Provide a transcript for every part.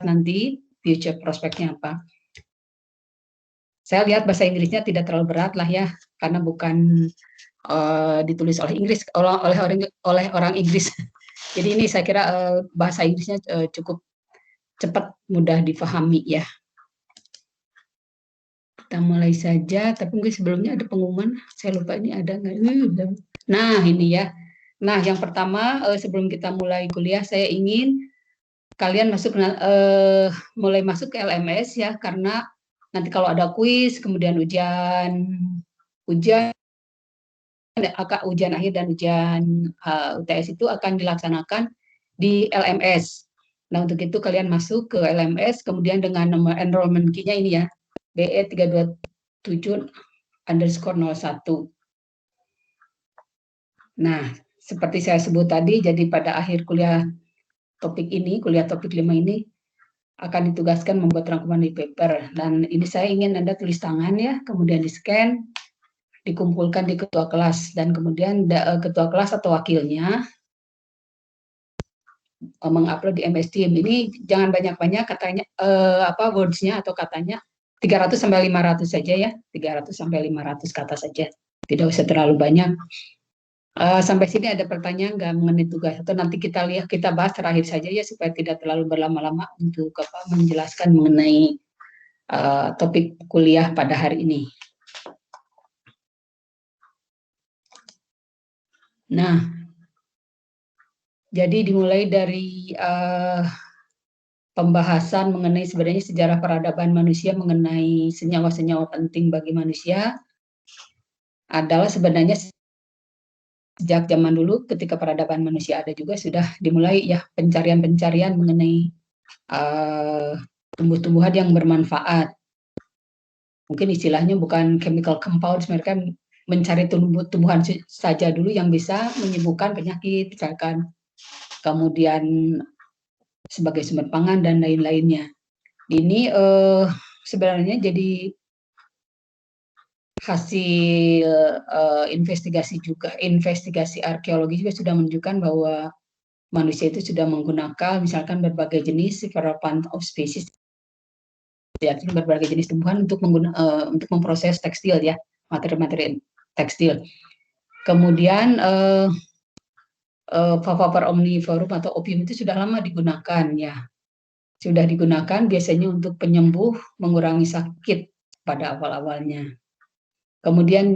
nanti future prospeknya apa. Saya lihat bahasa Inggrisnya tidak terlalu berat lah ya, karena bukan ditulis oleh Inggris oleh orang Inggris. Jadi ini saya kira bahasa Inggrisnya cukup cepat, mudah difahami ya. Kita mulai saja, tapi mungkin sebelumnya ada pengumuman, saya lupa ini ada nggak? Nah ini ya. Nah yang pertama sebelum kita mulai kuliah, saya ingin kalian mulai masuk ke LMS ya, karena nanti kalau ada kuis, kemudian ujian akhir dan ujian UTS itu akan dilaksanakan di LMS. Nah, untuk itu kalian masuk ke LMS, kemudian dengan nomor enrollment key-nya ini ya, BE327_01. Nah, seperti saya sebut tadi, jadi pada akhir kuliah topik 5 ini, akan ditugaskan membuat rangkuman di paper. Dan ini saya ingin Anda tulis tangan ya, kemudian di-scan, dikumpulkan di ketua kelas, dan kemudian ketua kelas atau wakilnya mengupload di MS Team. Ini jangan banyak-banyak katanya words-nya atau katanya 300 sampai 500 saja ya. 300 sampai 500 kata saja. Tidak usah terlalu banyak. Sampai sini ada pertanyaan nggak mengenai tugas, atau nanti kita bahas terakhir saja ya, supaya tidak terlalu berlama-lama untuk menjelaskan mengenai topik kuliah pada hari ini. Nah, jadi dimulai dari pembahasan mengenai sebenarnya sejarah peradaban manusia, mengenai senyawa-senyawa penting bagi manusia, adalah sebenarnya sejak zaman dulu ketika peradaban manusia ada juga sudah dimulai ya pencarian-pencarian mengenai tumbuh-tumbuhan yang bermanfaat. Mungkin istilahnya bukan chemical compounds, mereka mencari tumbuhan saja dulu yang bisa menyembuhkan penyakit, misalkan, kemudian sebagai sumber pangan dan lain-lainnya. Ini sebenarnya jadi hasil investigasi arkeologi juga sudah menunjukkan bahwa manusia itu sudah menggunakan misalkan berbagai jenis variety of species, berbagai jenis tumbuhan untuk memproses tekstil ya, materi-materi tekstil. Kemudian Papaver omnivorum atau opium itu sudah lama digunakan ya, sudah digunakan biasanya untuk penyembuh, mengurangi sakit pada awal-awalnya. Kemudian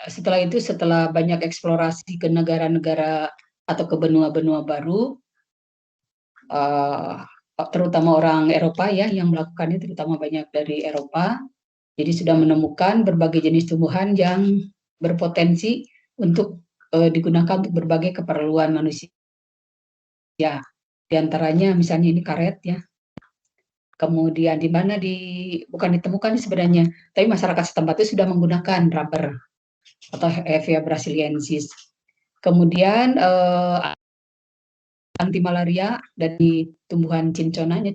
setelah banyak eksplorasi ke negara-negara atau ke benua-benua baru, terutama orang Eropa ya yang melakukannya, terutama banyak dari Eropa, jadi sudah menemukan berbagai jenis tumbuhan yang berpotensi untuk digunakan untuk berbagai keperluan manusia. Di antaranya misalnya ini karet ya. Kemudian bukan ditemukan sebenarnya, tapi masyarakat setempat itu sudah menggunakan rubber atau Hevea brasiliensis. Kemudian anti malaria dari tumbuhan cincona di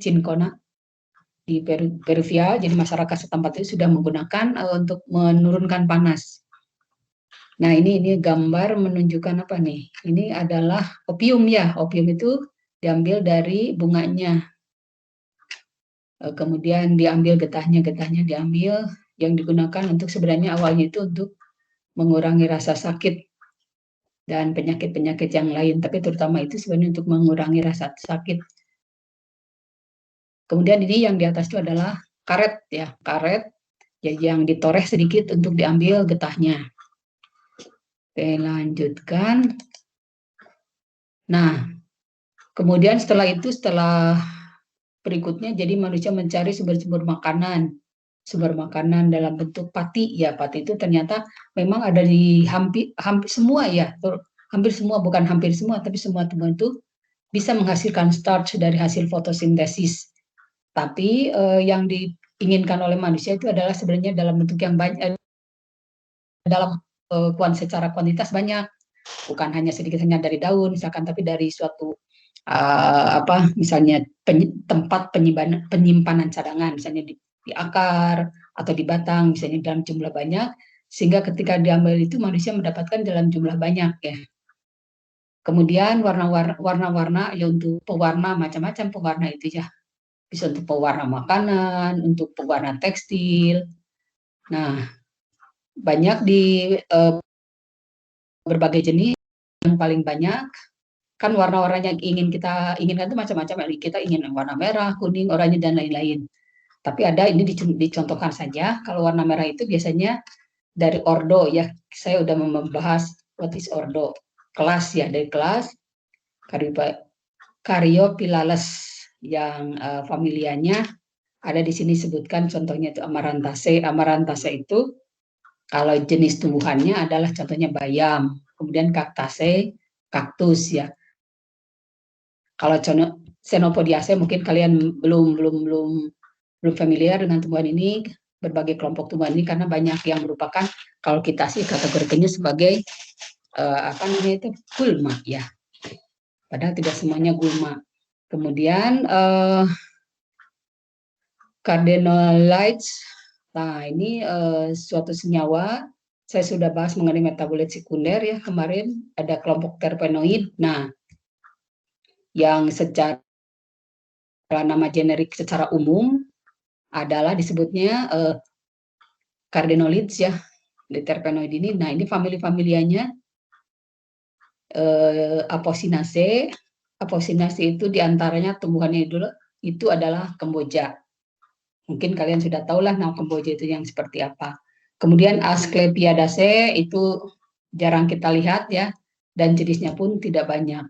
Peruvia, jadi masyarakat setempat itu sudah menggunakan untuk menurunkan panas. Nah ini gambar menunjukkan apa nih? Ini adalah opium ya, opium itu diambil dari bunganya. Kemudian diambil getahnya diambil, yang digunakan untuk sebenarnya awalnya itu untuk mengurangi rasa sakit dan penyakit-penyakit yang lain, tapi terutama itu sebenarnya untuk mengurangi rasa sakit. Kemudian ini yang di atas itu adalah karet ya, karet ya, yang ditoreh sedikit untuk diambil getahnya. Oke, lanjutkan. Nah, kemudian setelah berikutnya, jadi manusia mencari sumber-sumber makanan dalam bentuk pati ya. Pati itu ternyata memang ada di hampir semua ya, hampir semua, bukan hampir semua, tapi semua tumbuhan itu bisa menghasilkan starch dari hasil fotosintesis. Tapi yang diinginkan oleh manusia itu adalah sebenarnya dalam bentuk yang banyak, dalam secara kuantitas banyak, bukan hanya sedikit hanya dari daun misalkan, tapi dari suatu misalnya tempat penyimpanan cadangan, misalnya di akar atau di batang, misalnya dalam jumlah banyak, sehingga ketika diambil itu manusia mendapatkan dalam jumlah banyak ya. Kemudian warna-warna ya, untuk pewarna macam-macam pewarna itu ya. bisa untuk pewarna makanan, untuk pewarna tekstil. Nah, banyak di berbagai jenis. Yang paling banyak kan warna-warna yang ingin kita inginkan itu macam-macam. Kita ingin warna merah, kuning, oranye, dan lain-lain. Tapi ada ini dicontohkan saja. Kalau warna merah itu biasanya dari ordo ya. Saya udah membahas what is ordo. Kelas ya, dari kelas Caryophyllales yang familianya ada di sini sebutkan contohnya itu Amaranthase. Amaranthase itu kalau jenis tumbuhannya adalah contohnya bayam, kemudian Cactaceae, kaktus ya. Kalau Xenopodiaceae mungkin kalian belum familiar dengan tumbuhan ini, berbagai kelompok tumbuhan ini karena banyak yang merupakan kalau kita sih kategorikannya sebagai apa namanya itu gulma ya. Padahal tidak semuanya gulma. Kemudian cardenolites. Nah, ini suatu senyawa. Saya sudah bahas mengenai metabolit sekunder ya kemarin, ada kelompok terpenoid. Nah, yang secara nama generik secara umum adalah disebutnya cardenolides ya, di terpenoid ini. Nah, ini famili-familianya Apocynaceae. Apocynaceae itu diantaranya tumbuhannya dulu itu adalah Kemboja. Mungkin kalian sudah tahu lah nama Kemboja itu yang seperti apa. Kemudian Asclepiadaceae itu jarang kita lihat ya, dan jenisnya pun tidak banyak.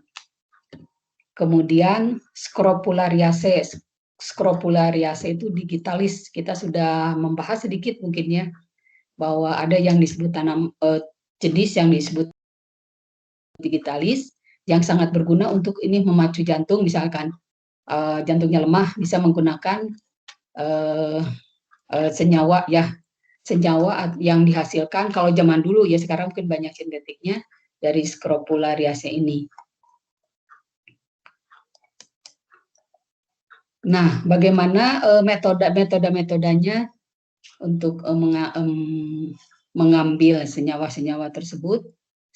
Kemudian Scrofulariaceae. Scrofulariaceae itu digitalis. Kita sudah membahas sedikit mungkin ya, bahwa ada yang disebut jenis yang disebut digitalis yang sangat berguna untuk ini memacu jantung, misalkan jantungnya lemah bisa menggunakan senyawa ya, senyawa yang dihasilkan kalau zaman dulu ya, sekarang mungkin banyak sintetiknya dari Scrofulariaceae ini. Nah, bagaimana metodenya untuk mengambil senyawa-senyawa tersebut?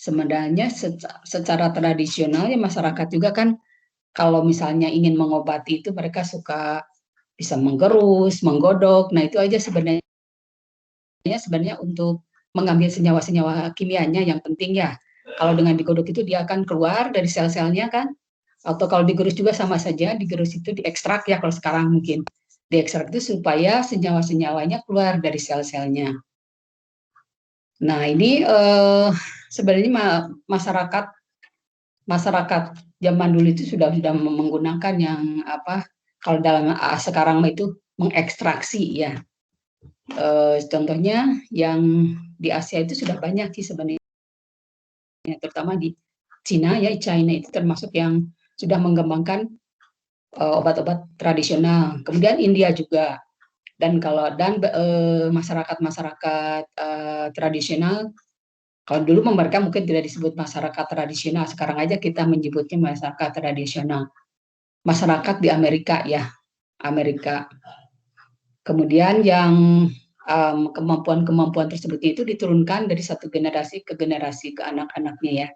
Sebenarnya secara tradisional ya masyarakat juga kan kalau misalnya ingin mengobati itu mereka suka bisa menggerus, menggodok. Nah, itu aja sebenarnya untuk mengambil senyawa-senyawa kimianya yang penting ya. Kalau dengan digodok itu dia akan keluar dari sel-selnya kan. Atau kalau digerus juga sama saja, digerus itu diekstrak ya kalau sekarang mungkin. Diekstrak itu supaya senyawa-senyawanya keluar dari sel-selnya. Nah, ini sebenarnya masyarakat zaman dulu itu sudah menggunakan yang apa? Kalau dalam sekarang itu mengekstraksi ya. Contohnya yang di Asia itu sudah banyak sih sebenarnya, terutama di Cina ya, China itu termasuk yang sudah mengembangkan obat-obat tradisional. Kemudian India juga. Dan masyarakat-masyarakat tradisional, kalau dulu mereka mungkin tidak disebut masyarakat tradisional, sekarang aja kita menyebutnya masyarakat tradisional. Masyarakat di Amerika ya, Amerika. Kemudian yang kemampuan-kemampuan tersebut itu diturunkan dari satu generasi ke anak-anaknya ya.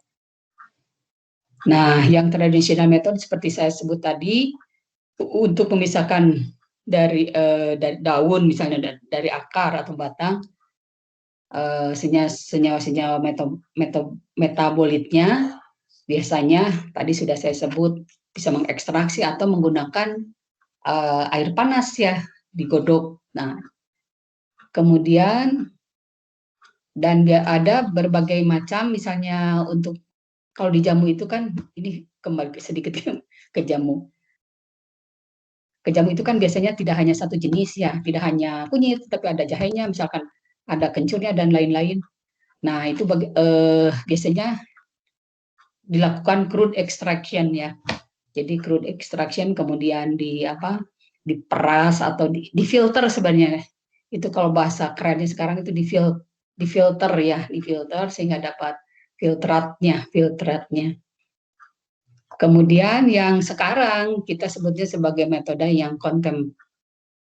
Nah, yang tradisional metode seperti saya sebut tadi, untuk memisahkan dari daun misalnya dari akar atau batang, senyawa-senyawa metabolitnya biasanya tadi sudah saya sebut bisa mengekstraksi atau menggunakan air panas ya, digodok. Nah, kemudian dan ada berbagai macam, misalnya untuk kalau di jamu itu kan, ini kembali sedikit ke jamu. Ke jamu itu kan biasanya tidak hanya satu jenis ya, tidak hanya kunyit, tapi ada jahenya, misalkan ada kencurnya dan lain-lain. Nah, itu biasanya dilakukan crude extraction ya. Jadi crude extraction kemudian diperas atau difilter sebenarnya. Itu kalau bahasa kerennya sekarang itu difilter ya, difilter sehingga dapat filtratnya. Kemudian yang sekarang kita sebutnya sebagai metode yang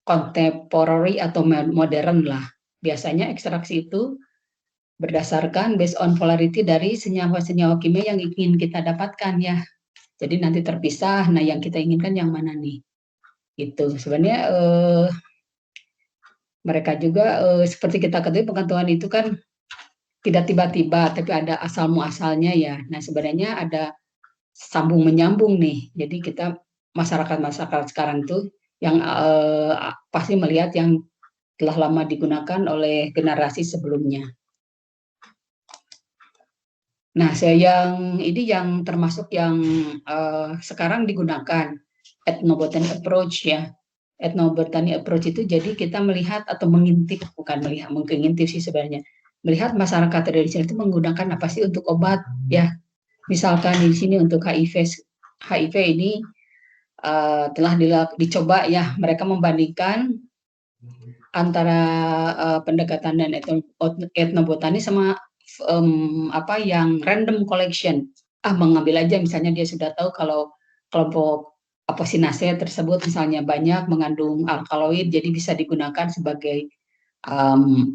contemporary atau modern lah. Biasanya ekstraksi itu berdasarkan based on polarity dari senyawa-senyawa kimia yang ingin kita dapatkan ya. Jadi nanti terpisah, nah yang kita inginkan yang mana nih. Itu sebenarnya mereka juga seperti kita ketahui pengetahuan itu kan tidak tiba-tiba, tapi ada asal muasalnya ya. Nah sebenarnya ada sambung menyambung nih. Jadi kita masyarakat sekarang tuh yang pasti melihat yang telah lama digunakan oleh generasi sebelumnya. Nah, yang ini yang termasuk yang sekarang digunakan ethnobotany approach ya. Ethnobotany approach itu jadi kita melihat atau mengintip, bukan melihat, mengintip sih sebenarnya. Melihat masyarakat tradisional itu menggunakan apa sih untuk obat ya. Misalkan di sini untuk HIV ini telah dicoba ya, mereka membandingkan antara pendekatan dan etnobotani sama apa yang random collection. Mengambil aja misalnya dia sudah tahu kalau kelompok Apocynaceae tersebut misalnya banyak mengandung alkaloid, jadi bisa digunakan sebagai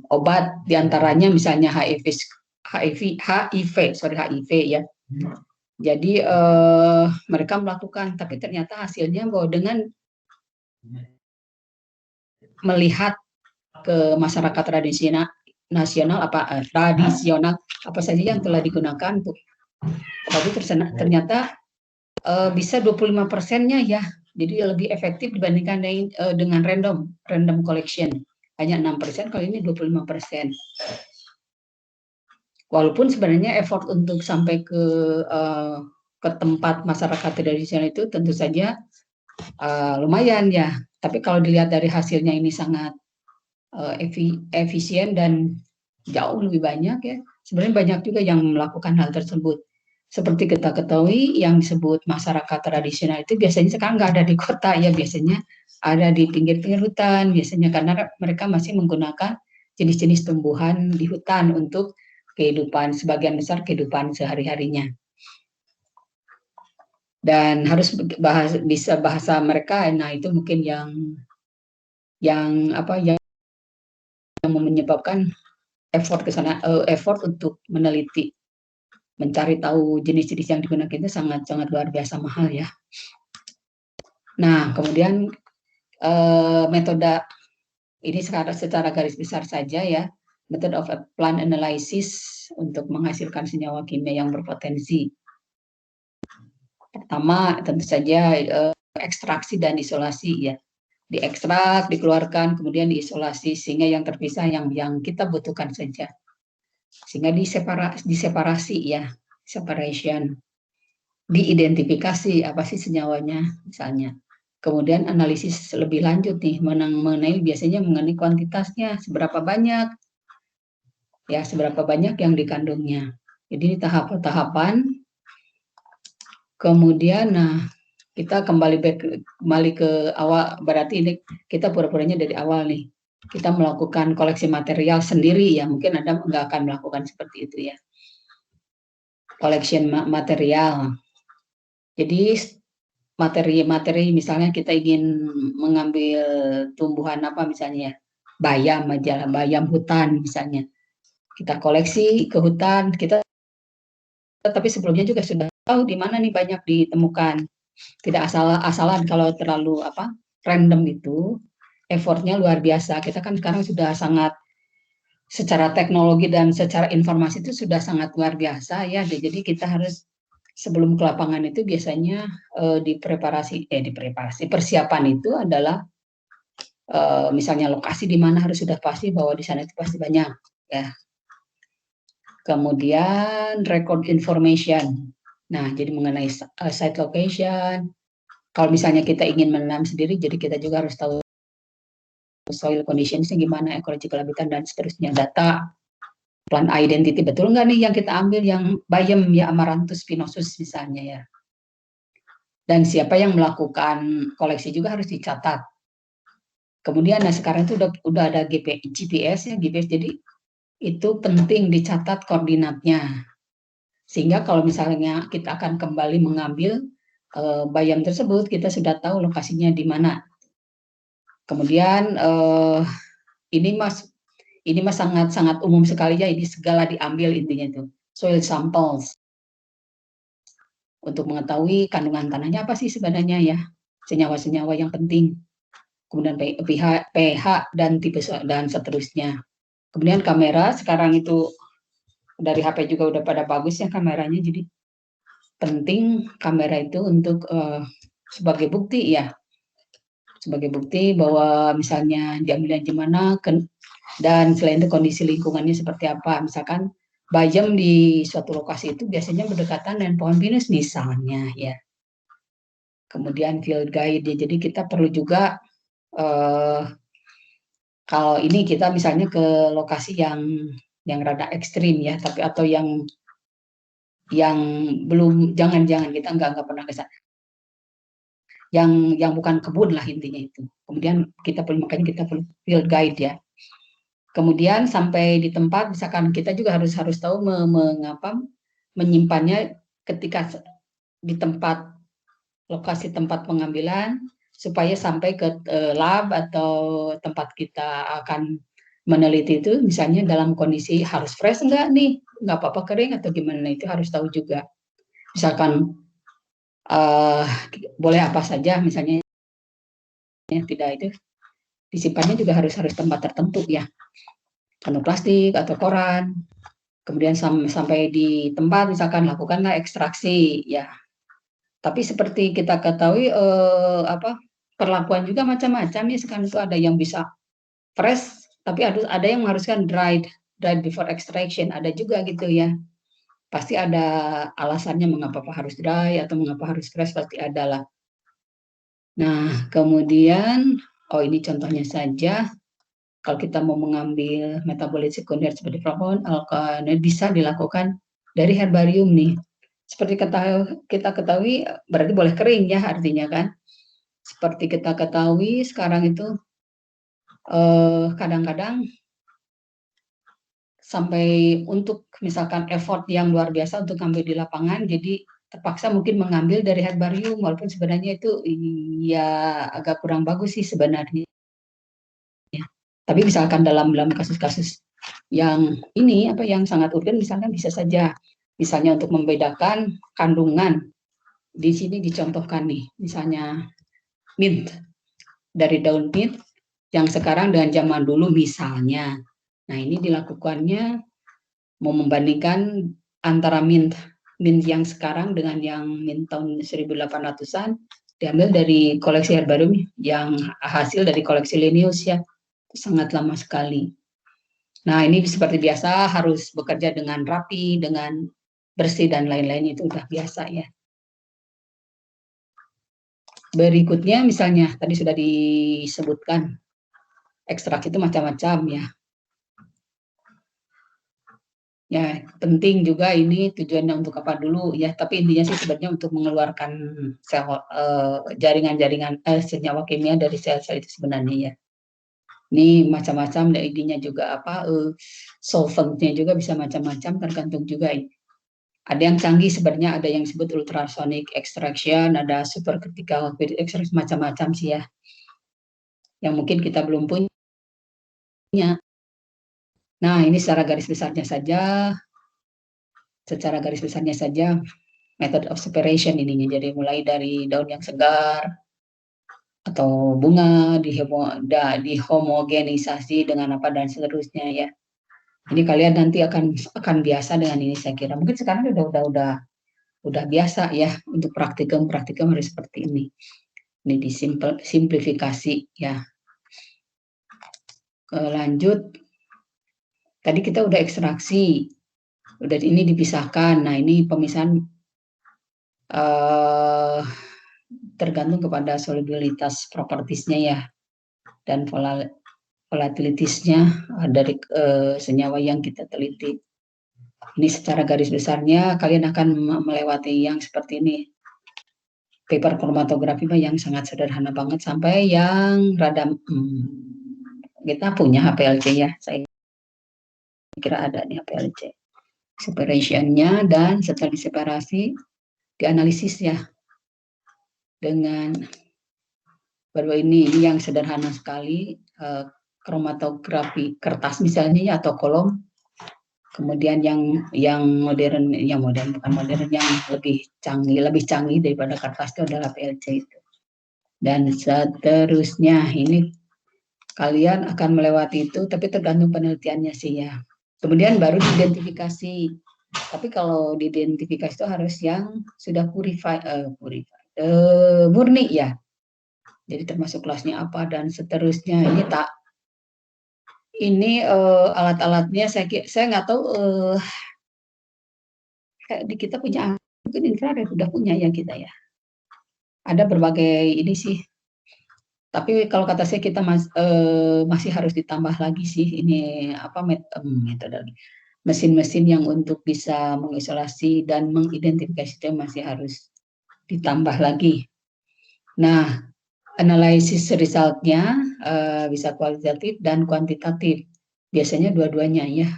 obat, diantaranya misalnya HIV ya. Jadi mereka melakukan, tapi ternyata hasilnya bahwa dengan melihat ke masyarakat tradisional tradisional apa saja yang telah digunakan untuk tapi ternyata bisa 25%-nya ya, jadi lebih efektif dibandingkan dengan random collection, hanya 6%, kali ini 25%. Walaupun sebenarnya effort untuk sampai ke tempat masyarakat tradisional itu tentu saja lumayan ya, tapi kalau dilihat dari hasilnya ini sangat efisien dan jauh lebih banyak ya. Sebenarnya banyak juga yang melakukan hal tersebut. Seperti kita ketahui yang disebut masyarakat tradisional itu biasanya sekarang nggak ada di kota ya, biasanya ada di pinggir-pinggir hutan biasanya, karena mereka masih menggunakan jenis-jenis tumbuhan di hutan untuk kehidupan, sebagian besar kehidupan sehari-harinya. Dan harus bisa bahasa mereka, nah itu mungkin yang menyebabkan effort untuk meneliti, mencari tahu jenis-jenis yang digunakan itu sangat luar biasa mahal ya. Nah, kemudian metode ini secara garis besar saja ya, method of plant analysis untuk menghasilkan senyawa kimia yang berpotensi. Pertama, tentu saja ekstraksi dan isolasi ya. Diekstrak, dikeluarkan, kemudian diisolasi sehingga yang terpisah yang kita butuhkan saja. Sehingga diseparasi ya, separation. Diidentifikasi apa sih senyawanya misalnya. Kemudian analisis lebih lanjut nih mengenai biasanya mengenai kuantitasnya, seberapa banyak yang dikandungnya. Jadi tahap-tahapan. Kemudian kita kembali ke awal, berarti ini kita pura-puranya dari awal nih. Kita melakukan koleksi material sendiri ya, mungkin Anda nggak akan melakukan seperti itu ya. Collection material. Jadi materi misalnya kita ingin mengambil tumbuhan apa misalnya, bayam hutan misalnya. Kita koleksi ke hutan, tapi sebelumnya juga sudah tahu di mana nih banyak ditemukan. Tidak asal-asalan, kalau terlalu random itu effortnya luar biasa. Kita kan sekarang sudah sangat secara teknologi dan secara informasi itu sudah sangat luar biasa ya. Jadi kita harus sebelum ke lapangan itu biasanya persiapan itu adalah misalnya lokasi di mana harus sudah pasti bahwa di sana itu pasti banyak ya. Kemudian record information. Nah, jadi mengenai site location. Kalau misalnya kita ingin menanam sendiri, jadi kita juga harus tahu soil conditions gimana, ecological habitat dan seterusnya, data, plant identity, betul nggak nih yang kita ambil yang bayam ya, Amaranthus spinosus misalnya ya. Dan siapa yang melakukan koleksi juga harus dicatat. Kemudian sekarang itu udah ada GPS ya, jadi itu penting dicatat koordinatnya. Sehingga kalau misalnya kita akan kembali mengambil bayam tersebut, kita sudah tahu lokasinya di mana. Kemudian ini mas sangat umum sekali ya, ini segala diambil intinya itu soil samples untuk mengetahui kandungan tanahnya apa sih sebenarnya ya, senyawa-senyawa yang penting. kemudian pH dan tipe dan seterusnya. Kemudian kamera sekarang itu dari HP juga udah pada bagus ya kameranya, jadi penting kamera itu untuk sebagai bukti ya, sebagai bukti bahwa misalnya diambilnya di mana dan selain itu kondisi lingkungannya seperti apa. Misalkan bayam di suatu lokasi itu biasanya berdekatan dengan pohon pinus misalnya ya. Kemudian field guide ya, jadi kita perlu juga kalau ini kita misalnya ke lokasi yang rada ekstrim ya, tapi atau yang belum, jangan kita nggak pernah ke sana, yang bukan kebun lah intinya itu. Kemudian makanya kita perlu field guide ya. Kemudian sampai di tempat, misalkan kita juga harus tahu mengapa menyimpannya ketika di tempat lokasi tempat pengambilan supaya sampai ke lab atau tempat kita akan meneliti itu misalnya dalam kondisi harus fresh enggak nih, nggak apa-apa kering atau gimana, itu harus tahu juga. Misalkan boleh apa saja misalnya tidak, itu disimpannya juga harus tempat tertentu ya, kantong plastik atau koran. Kemudian sampai di tempat misalkan lakukanlah ekstraksi ya. Tapi seperti kita ketahui perlakuan juga macam-macam ya, sekarang itu ada yang bisa fresh tapi ada yang mengharuskan dried before extraction, ada juga gitu ya. Pasti ada alasannya mengapa harus dry atau mengapa harus fresh, pasti ada lah. Nah, kemudian ini contohnya saja. Kalau kita mau mengambil metabolit sekunder seperti flavonoid, alkaloid, bisa dilakukan dari herbarium nih. Seperti kita ketahui berarti boleh kering ya artinya kan. Seperti kita ketahui sekarang itu kadang-kadang sampai untuk misalkan effort yang luar biasa untuk ambil di lapangan, jadi terpaksa mungkin mengambil dari herbarium, walaupun sebenarnya itu ya agak kurang bagus sih sebenarnya. Tapi misalkan dalam kasus-kasus yang ini yang sangat urgen, misalnya bisa saja misalnya untuk membedakan kandungan. Di sini dicontohkan nih, misalnya mint dari daun mint yang sekarang dengan zaman dulu misalnya. Nah, ini dilakukannya mau membandingkan antara mint yang sekarang dengan yang mint tahun 1800-an, diambil dari koleksi herbarium yang hasil dari koleksi Linnaeus ya. Sangat lama sekali. Nah, ini seperti biasa harus bekerja dengan rapi, dengan bersih dan lain-lain, itu udah biasa ya. Berikutnya misalnya tadi sudah disebutkan ekstrak itu macam-macam ya. Ya, penting juga ini tujuannya untuk apa dulu ya, tapi intinya sih sebenarnya untuk mengeluarkan sel jaringan-jaringan senyawa kimia dari sel-sel itu sebenarnya ya. Ini macam-macam, dan intinya juga solventnya juga bisa macam-macam, tergantung juga. Ada yang canggih sebenarnya, ada yang disebut ultrasonic extraction, ada supercritical extraction, macam-macam sih ya, yang mungkin kita belum punya. Nah, ini secara garis besarnya saja method of separation ininya. Jadi mulai dari daun yang segar atau bunga dihomogenisasi dengan apa dan seterusnya ya. Ini kalian nanti akan biasa dengan ini, saya kira. Mungkin sekarang udah biasa ya untuk praktikum harus seperti ini. Ini disimplifikasi ya. Lanjut. Tadi kita udah ekstraksi, udah ini dipisahkan. Nah, ini pemisahan tergantung kepada solubilitas propertiesnya ya, dan volatilitasnya dari senyawa yang kita teliti. Ini secara garis besarnya kalian akan melewati yang seperti ini. Paper kromatografi yang sangat sederhana banget sampai yang rada kita punya HPLC ya, saya kira ada nih HPLC. Separation-nya, dan setelah diseparasi dianalisis ya dengan baru ini yang sederhana sekali, kromatografi kertas misalnya ya, atau kolom. Kemudian yang modern bukan modern, yang lebih canggih daripada kertas itu adalah PLC itu. dan seterusnya. Ini kalian akan melewati itu, tapi tergantung penelitiannya sih ya. Kemudian baru diidentifikasi. Tapi kalau diidentifikasi itu harus yang sudah murni ya. Jadi termasuk kelasnya apa dan seterusnya. Ini alat-alatnya saya nggak tahu di kita punya mungkin infrared udah punya ya kita ya. Ada berbagai ini sih. Tapi kalau kata saya kita masih harus ditambah lagi sih ini apa metode mesin-mesin yang untuk bisa mengisolasi dan mengidentifikasi itu masih harus ditambah lagi. Nah, analisis resultnya bisa kualitatif dan kuantitatif. Biasanya dua-duanya ya,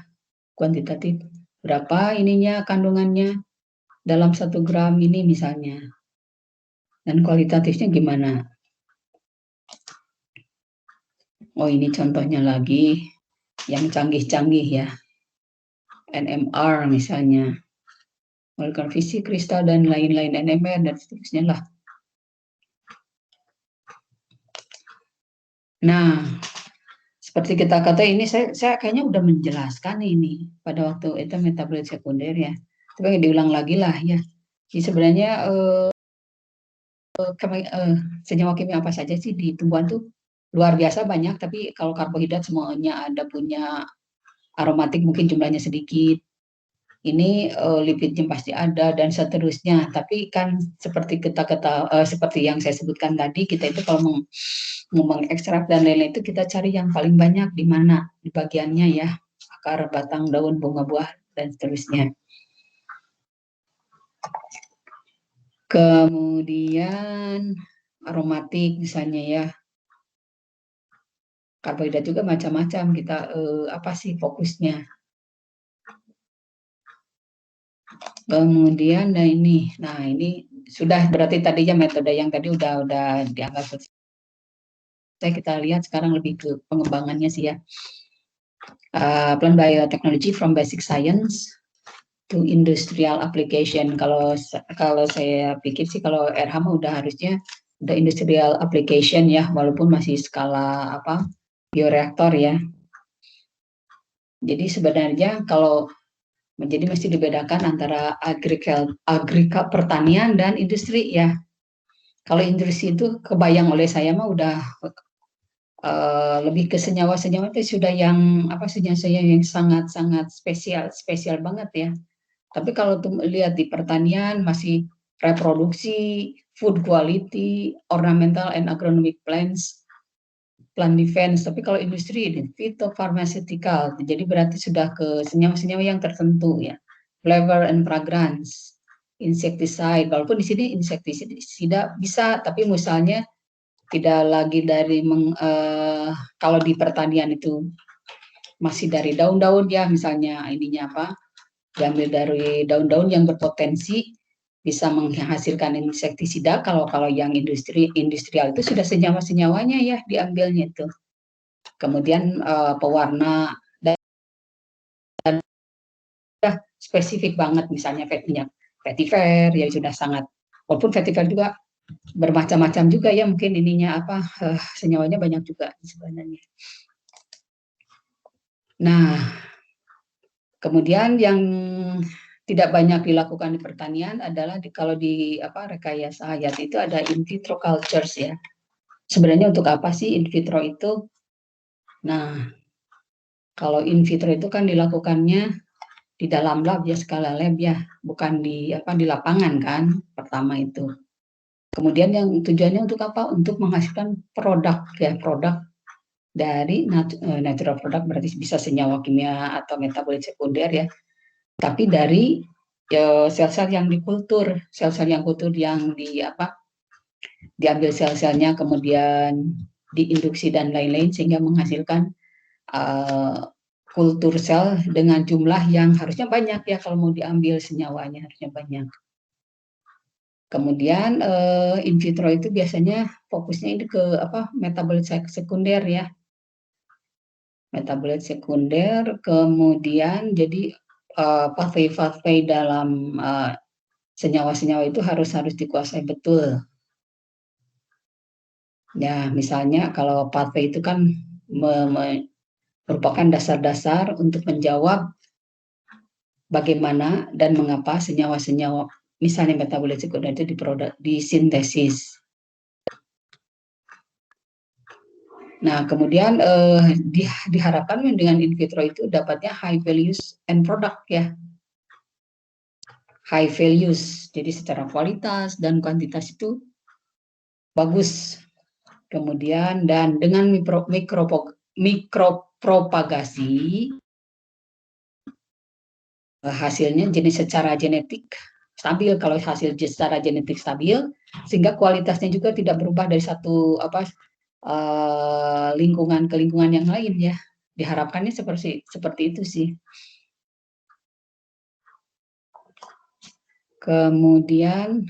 kuantitatif. Berapa ininya kandungannya dalam 1 gram ini misalnya. Dan kualitatifnya gimana? Oh ini contohnya lagi yang canggih-canggih ya. NMR misalnya. Molekular fisik, kristal, dan lain-lain NMR dan seterusnya lah. Nah, seperti kita kata ini saya kayaknya udah menjelaskan ini pada waktu itu metabolit sekunder ya. Tapi diulang lagi lah ya. Jadi sebenarnya senyawa kimia apa saja sih di tumbuhan tuh luar biasa banyak. Tapi kalau karbohidrat semuanya ada punya, aromatik mungkin jumlahnya sedikit. Ini lipidnya pasti ada dan seterusnya. Tapi kan seperti seperti yang saya sebutkan tadi, kita itu kalau mengekstrak dan lain-lain itu kita cari yang paling banyak di mana di bagiannya ya, akar, batang, daun, bunga, buah dan seterusnya. Kemudian aromatik misalnya ya, karbohidrat juga macam-macam kita apa sih fokusnya. Kemudian nah ini sudah berarti tadinya metode yang tadi udah dianggap selesai. Kita lihat sekarang lebih ke pengembangannya sih ya. Plant biotechnology from basic science to industrial application. Kalau saya pikir sih kalau RH udah harusnya udah industrial application ya, walaupun masih skala apa bioreaktor ya. Jadi sebenarnya kalau menjadi mesti dibedakan antara agrikultur pertanian dan industri ya. Kalau industri itu kebayang oleh saya mah udah lebih ke senyawa-senyawa itu sudah yang apa senyawa-senyawa yang sangat-sangat spesial banget ya. Tapi kalau lihat di pertanian masih reproduksi, food quality, ornamental and agronomic plants, plant defense. Tapi kalau industri ini phytopharmaceutical, jadi berarti sudah ke senyawa-senyawa yang tertentu ya. Flavor and fragrance, insecticide. Walaupun di sini insektisida bisa, tapi misalnya tidak lagi dari kalau di pertanian itu masih dari daun-daun ya misalnya ininya apa diambil dari daun-daun yang berpotensi bisa menghasilkan insektisida. Kalau yang industrial itu sudah senyawa-senyawanya ya diambilnya itu. Kemudian pewarna dan spesifik banget misalnya minyak vetiver ya sudah sangat, walaupun vetiver juga bermacam-macam juga ya mungkin ininya apa senyawanya banyak juga sebenarnya. Nah, kemudian yang tidak banyak dilakukan di pertanian adalah kalau di apa rekayasa hayat itu ada in vitro cultures ya. Sebenarnya untuk apa sih in vitro itu? Nah, kalau in vitro itu kan dilakukannya di dalam lab ya, skala lab ya, bukan di apa di lapangan kan, pertama itu. Kemudian yang tujuannya untuk apa? Untuk menghasilkan produk ya, produk dari natural product berarti bisa senyawa kimia atau metabolit sekunder ya. Tapi dari sel-sel yang dikultur, sel-sel yang kultur yang diambil sel-selnya kemudian diinduksi dan lain-lain sehingga menghasilkan kultur sel dengan jumlah yang harusnya banyak ya kalau mau diambil senyawanya harusnya banyak. Kemudian in vitro itu biasanya fokusnya ini ke apa metabolit sekunder ya. Metabolit sekunder kemudian jadi pathway dalam senyawa-senyawa itu harus dikuasai betul. Ya, misalnya kalau pathway itu kan merupakan dasar-dasar untuk menjawab bagaimana dan mengapa senyawa-senyawa misalnya metabolit sekunder itu disintesis. Nah, kemudian diharapkan dengan in vitro itu dapatnya high values and product ya. High values. Jadi secara kualitas dan kuantitas itu bagus. Kemudian dan dengan mikropropagasi hasilnya jenis secara genetik stabil. Kalau hasil secara genetik stabil, sehingga kualitasnya juga tidak berubah dari satu lingkungan ke lingkungan yang lain ya. Diharapkannya seperti itu sih. Kemudian,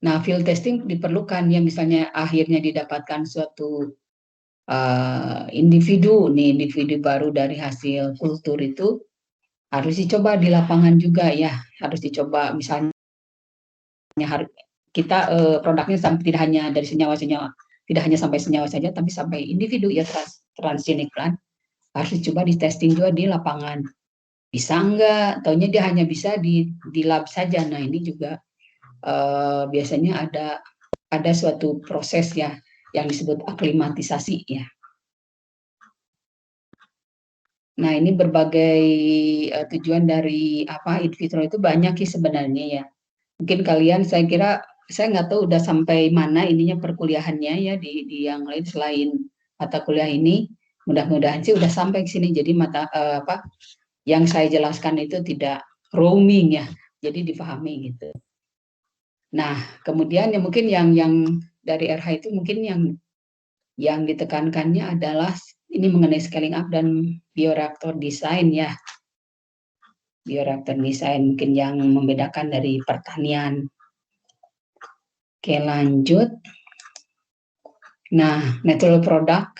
nah field testing diperlukan ya, misalnya akhirnya didapatkan suatu individu baru dari hasil kultur itu harus dicoba di lapangan juga ya, harus dicoba misalnya kita produknya tidak hanya dari senyawa-senyawa, tidak hanya sampai senyawa saja, tapi sampai individu ya transgenik plan harus dicoba di testing juga di lapangan. Bisa enggak? Taunya dia hanya bisa di lab saja. Nah ini juga biasanya ada suatu proses ya yang disebut aklimatisasi ya. Nah ini berbagai tujuan dari in vitro itu banyak sih sebenarnya ya. Mungkin kalian saya kira saya nggak tahu udah sampai mana ininya perkuliahannya ya di yang lain selain mata kuliah ini. Mudah-mudahan sih udah sampai ke sini. Jadi yang saya jelaskan itu tidak roaming ya. Jadi dipahami gitu. Nah, kemudian ya mungkin yang dari RH itu mungkin yang ditekankannya adalah ini mengenai scaling up dan bioreaktor design ya. Bioreaktor design mungkin yang membedakan dari pertanian. Oke, lanjut. Nah, natural product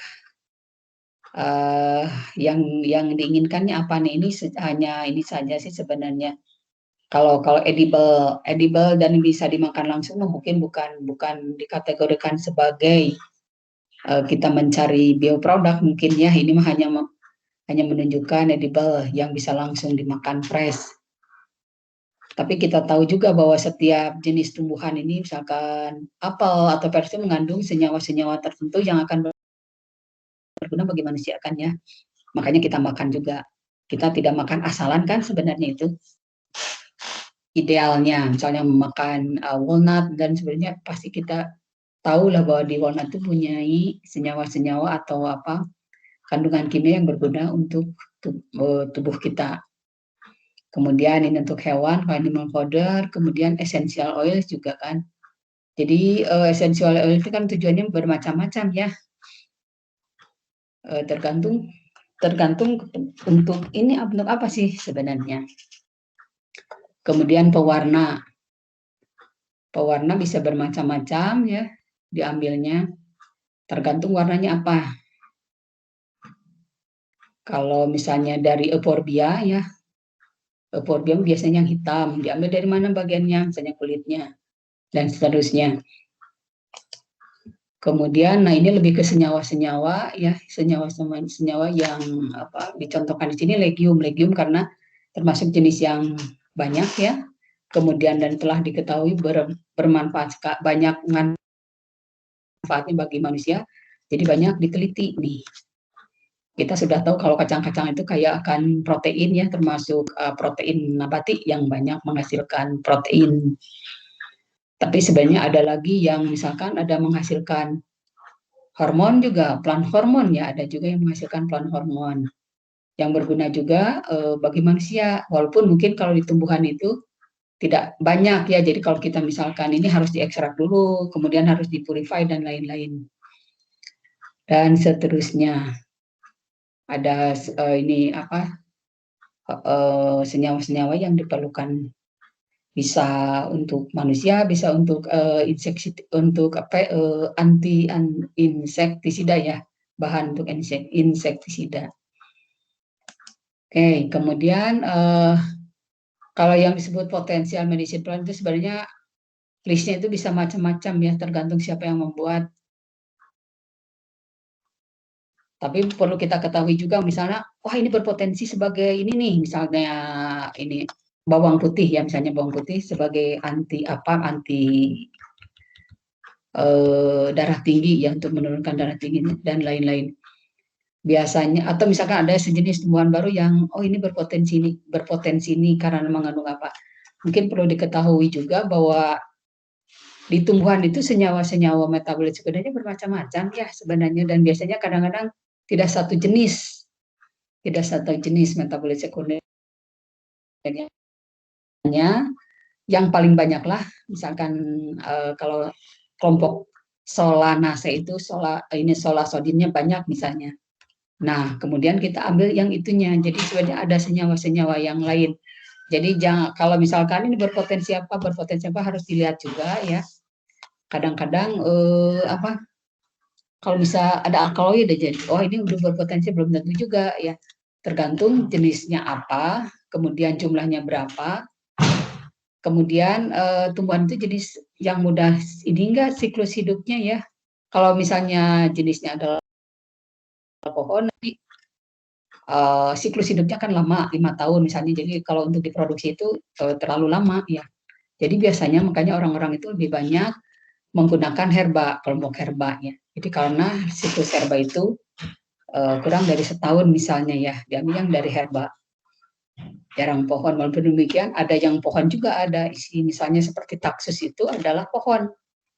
yang diinginkannya apa nih? Ini hanya ini saja sih sebenarnya. Kalau edible dan bisa dimakan langsung mungkin bukan dikategorikan sebagai kita mencari bioproduk mungkin ya. Ini mah hanya menunjukkan edible yang bisa langsung dimakan fresh. Tapi kita tahu juga bahwa setiap jenis tumbuhan ini misalkan apel atau persi mengandung senyawa-senyawa tertentu yang akan berguna bagi manusia kan ya. Makanya kita makan juga. Kita tidak makan asalan kan sebenarnya itu idealnya. Misalnya memakan walnut dan sebenarnya pasti kita tahu lah bahwa di walnut itu punya senyawa-senyawa atau kandungan kimia yang berguna untuk tubuh kita. Kemudian ini untuk hewan, animal fodder, kemudian essential oil juga kan. Jadi essential oil itu kan tujuannya bermacam-macam ya. Tergantung untuk ini untuk apa sih sebenarnya. Kemudian pewarna bisa bermacam-macam ya diambilnya. Tergantung warnanya apa. Kalau misalnya dari euphorbia ya, euphorbia biasanya yang hitam. Diambil dari mana bagiannya? Misalnya kulitnya dan seterusnya. Kemudian, nah ini lebih ke senyawa-senyawa ya, senyawa yang dicontohkan di sini legium karena termasuk jenis yang banyak ya. Kemudian dan telah diketahui bermanfaat banyak manfaatnya bagi manusia. Jadi banyak diteliti nih. Kita sudah tahu kalau kacang-kacang itu kaya akan protein ya, termasuk protein nabati yang banyak menghasilkan protein. Tapi sebenarnya ada lagi yang misalkan ada menghasilkan hormon juga, plant hormon ya, ada juga yang menghasilkan plant hormon yang berguna juga bagi manusia. Walaupun mungkin kalau di tumbuhan itu tidak banyak ya. Jadi kalau kita misalkan ini harus diekstrak dulu, kemudian harus dipurify dan lain-lain. Dan seterusnya ada senyawa-senyawa yang diperlukan bisa untuk manusia, bisa untuk anti insektisida ya, bahan untuk insektisida. Oke, kemudian kalau yang disebut potensial medicine plant itu sebenarnya Listnya itu bisa macam-macam ya, tergantung siapa yang membuat. Tapi perlu kita ketahui juga misalnya, wah ini berpotensi sebagai ini nih, misalnya ini bawang putih ya, misalnya bawang putih sebagai anti apa, anti darah tinggi ya, untuk menurunkan darah tinggi dan lain-lain. Biasanya atau misalkan ada sejenis tumbuhan baru yang oh ini berpotensi ini karena mengandung apa. Mungkin perlu diketahui juga bahwa di tumbuhan itu senyawa-senyawa metabolit sebenarnya bermacam-macam ya sebenarnya, dan biasanya kadang-kadang tidak satu jenis, tidak satu jenis metabolit sekundernya. Yang paling banyak lah misalkan kalau kelompok solanase itu solasodinnya banyak misalnya. Nah, kemudian kita ambil yang itunya. Jadi sebenarnya ada senyawa-senyawa yang lain. Jadi jangan, kalau misalkan ini berpotensi apa harus dilihat juga ya. Kadang-kadang apa, kalau bisa ada alkaloid aja, oh ini udah berpotensi, belum tentu juga ya. Tergantung jenisnya apa, kemudian jumlahnya berapa, kemudian tumbuhan itu jenis yang mudah ini enggak siklus hidupnya ya. Kalau misalnya jenisnya adalah pohon, nanti siklus hidupnya kan lama, 5 tahun misalnya. Jadi kalau untuk diproduksi itu terlalu lama ya. Jadi biasanya makanya orang-orang itu lebih banyak menggunakan herba, kelompok herba ya. Jadi karena siklus herba itu kurang dari setahun misalnya ya, diambil yang dari herba. Jarang pohon, walaupun demikian ada yang pohon juga ada isi, misalnya seperti taksus itu adalah pohon,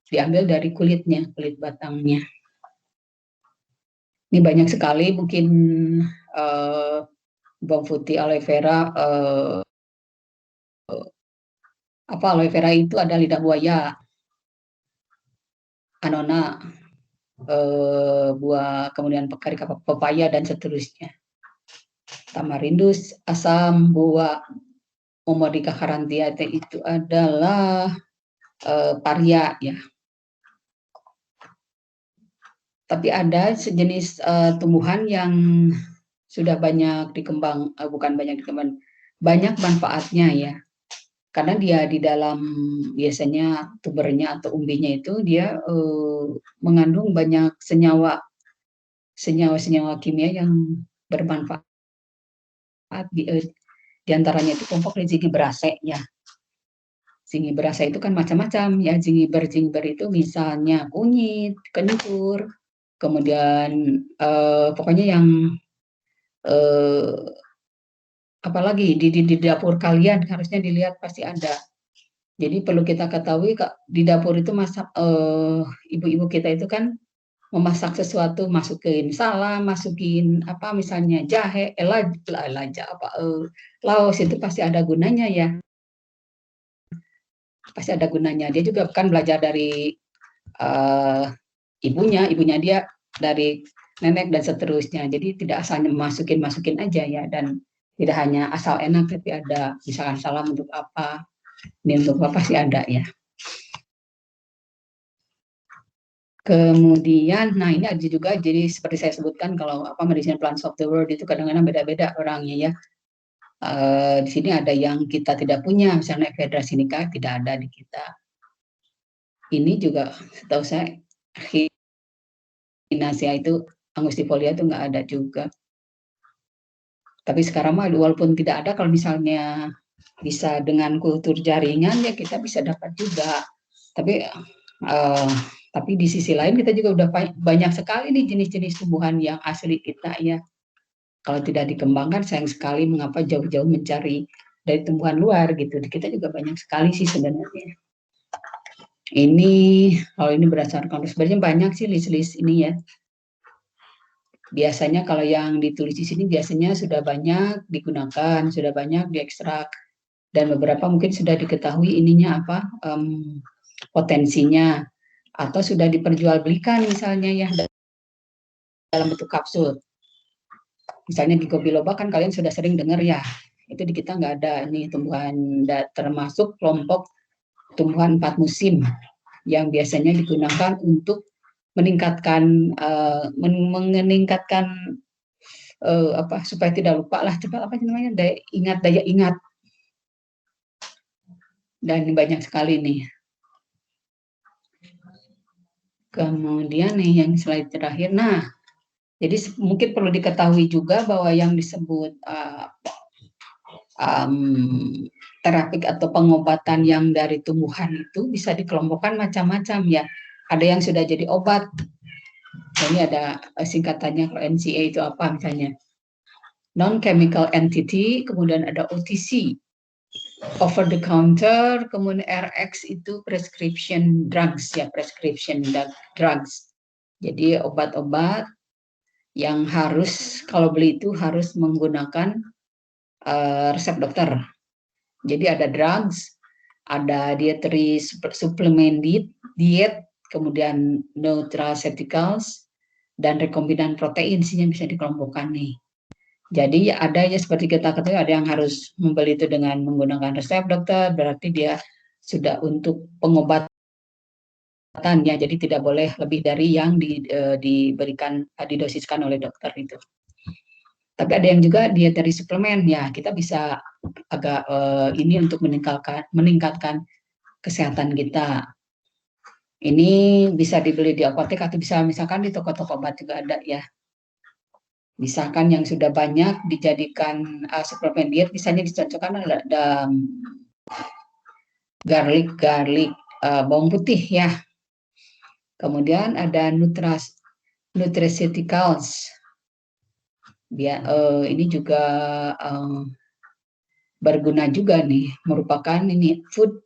diambil dari kulitnya, kulit batangnya. Ini banyak sekali, mungkin bawang putih, aloe vera, apa aloe vera itu ada lidah buaya, anona, buah, kemudian pekari pepaya dan seterusnya. Tamarindus, asam, buah, Momordica carantiate itu adalah paria ya. Tapi ada sejenis tumbuhan yang sudah banyak dikembang, bukan banyak dikembang, banyak manfaatnya ya. Karena dia di dalam biasanya tubernya atau umbinya itu dia mengandung banyak senyawa kimia yang bermanfaat. Di antaranya itu kelompok Zingiberaceae ya. Zingiberaceae itu kan macam-macam ya. Zingiber itu misalnya kunyit, kencur, kemudian pokoknya yang apalagi di dapur kalian harusnya dilihat pasti ada. Jadi perlu kita ketahui Kak, di dapur itu masak ibu-ibu kita itu kan memasak sesuatu, masukin salam, masukin apa misalnya jahe, elaja apa laos, itu pasti ada gunanya ya. Pasti ada gunanya. Dia juga kan belajar dari uh, ibunya dia dari nenek dan seterusnya. Jadi tidak asalnya masukin aja ya, dan tidak hanya asal enak, tapi ada misalkan salam untuk apa, ini untuk apa sih ada ya. Kemudian, nah ini ada juga, jadi seperti saya sebutkan kalau apa medicine plants of the world itu kadang-kadang beda-beda orangnya ya. Di sini ada yang kita tidak punya, misalnya Ephedra sinica tidak ada di kita. Ini juga setahu saya Echinacea itu, angustifolia itu nggak ada juga. Tapi sekarang mah walaupun tidak ada, kalau misalnya bisa dengan kultur jaringan ya kita bisa dapat juga. Tapi tapi di sisi lain kita juga udah banyak sekali nih jenis-jenis tumbuhan yang asli kita ya. Kalau tidak dikembangkan sayang sekali, mengapa jauh-jauh mencari dari tumbuhan luar gitu. Kita juga banyak sekali sih sebenarnya. Ini kalau ini berdasarkan sebenarnya banyak sih list-list ini ya. Biasanya kalau yang ditulis di sini biasanya sudah banyak digunakan, sudah banyak diekstrak, dan beberapa mungkin sudah diketahui ininya apa potensinya, atau sudah diperjualbelikan misalnya ya dalam bentuk kapsul. Misalnya ginkgo biloba kan kalian sudah sering dengar ya, itu di kita nggak ada. Ini tumbuhan termasuk kelompok tumbuhan 4 musim yang biasanya digunakan untuk meningkatkan apa supaya tidak lupa lah, coba apa namanya, daya ingat, dan banyak sekali nih. Kemudian nih yang slide terakhir. Nah, jadi mungkin perlu diketahui juga bahwa yang disebut terapik atau pengobatan yang dari tumbuhan itu bisa dikelompokkan macam-macam ya. Ada yang sudah jadi obat. Ini ada singkatannya NCA itu apa misalnya. Non-chemical entity, kemudian ada OTC, over the counter, kemudian RX itu prescription drugs ya, prescription drugs. Jadi obat-obat yang harus kalau beli itu harus menggunakan resep dokter. Jadi ada drugs, ada dietary supplement diet, kemudian nutraceuticals dan rekombinan protein sih yang bisa dikelompokkan nih. Jadi ada ya seperti kita ketahui ada yang harus membeli itu dengan menggunakan resep dokter, berarti dia sudah untuk pengobatan ya, jadi tidak boleh lebih dari yang diberikan didosiskan oleh dokter itu. Tapi ada yang juga dietary suplemen ya, kita bisa agak ini untuk meningkatkan kesehatan kita. Ini bisa dibeli di apotek atau bisa misalkan di toko-toko obat juga ada ya. Misalkan yang sudah banyak dijadikan suplemen diet, misalnya dicocokkan ada garlic bawang putih ya. Kemudian ada nutraceuticals. Dia ini juga berguna juga nih, merupakan ini food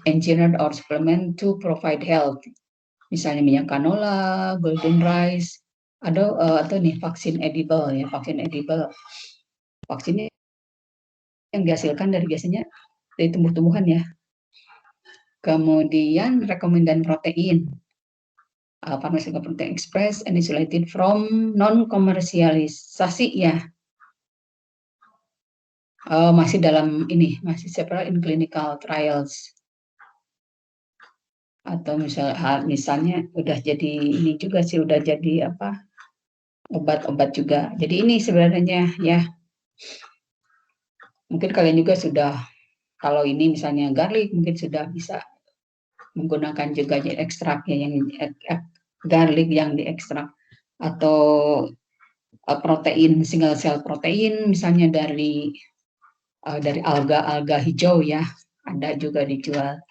engineered or supplement to provide health. Misalnya minyak canola, golden rice, atau nih vaksin edible ya, vaksin edible. Vaksinnya yang dihasilkan dari biasanya dari tumbuh-tumbuhan ya. Kemudian rekomendasi protein. Pharmaceutical protein express and isolated from non-komersialisasi ya. Masih dalam ini, masih several in clinical trials. Atau misalnya udah jadi ini juga sih, udah jadi apa, obat-obat juga. Jadi ini sebenarnya ya, mungkin kalian juga sudah, kalau ini misalnya garlic mungkin sudah bisa menggunakan juga ekstraknya yang garlic yang diekstrak, atau protein single cell protein misalnya dari alga hijau ya, ada juga dijual.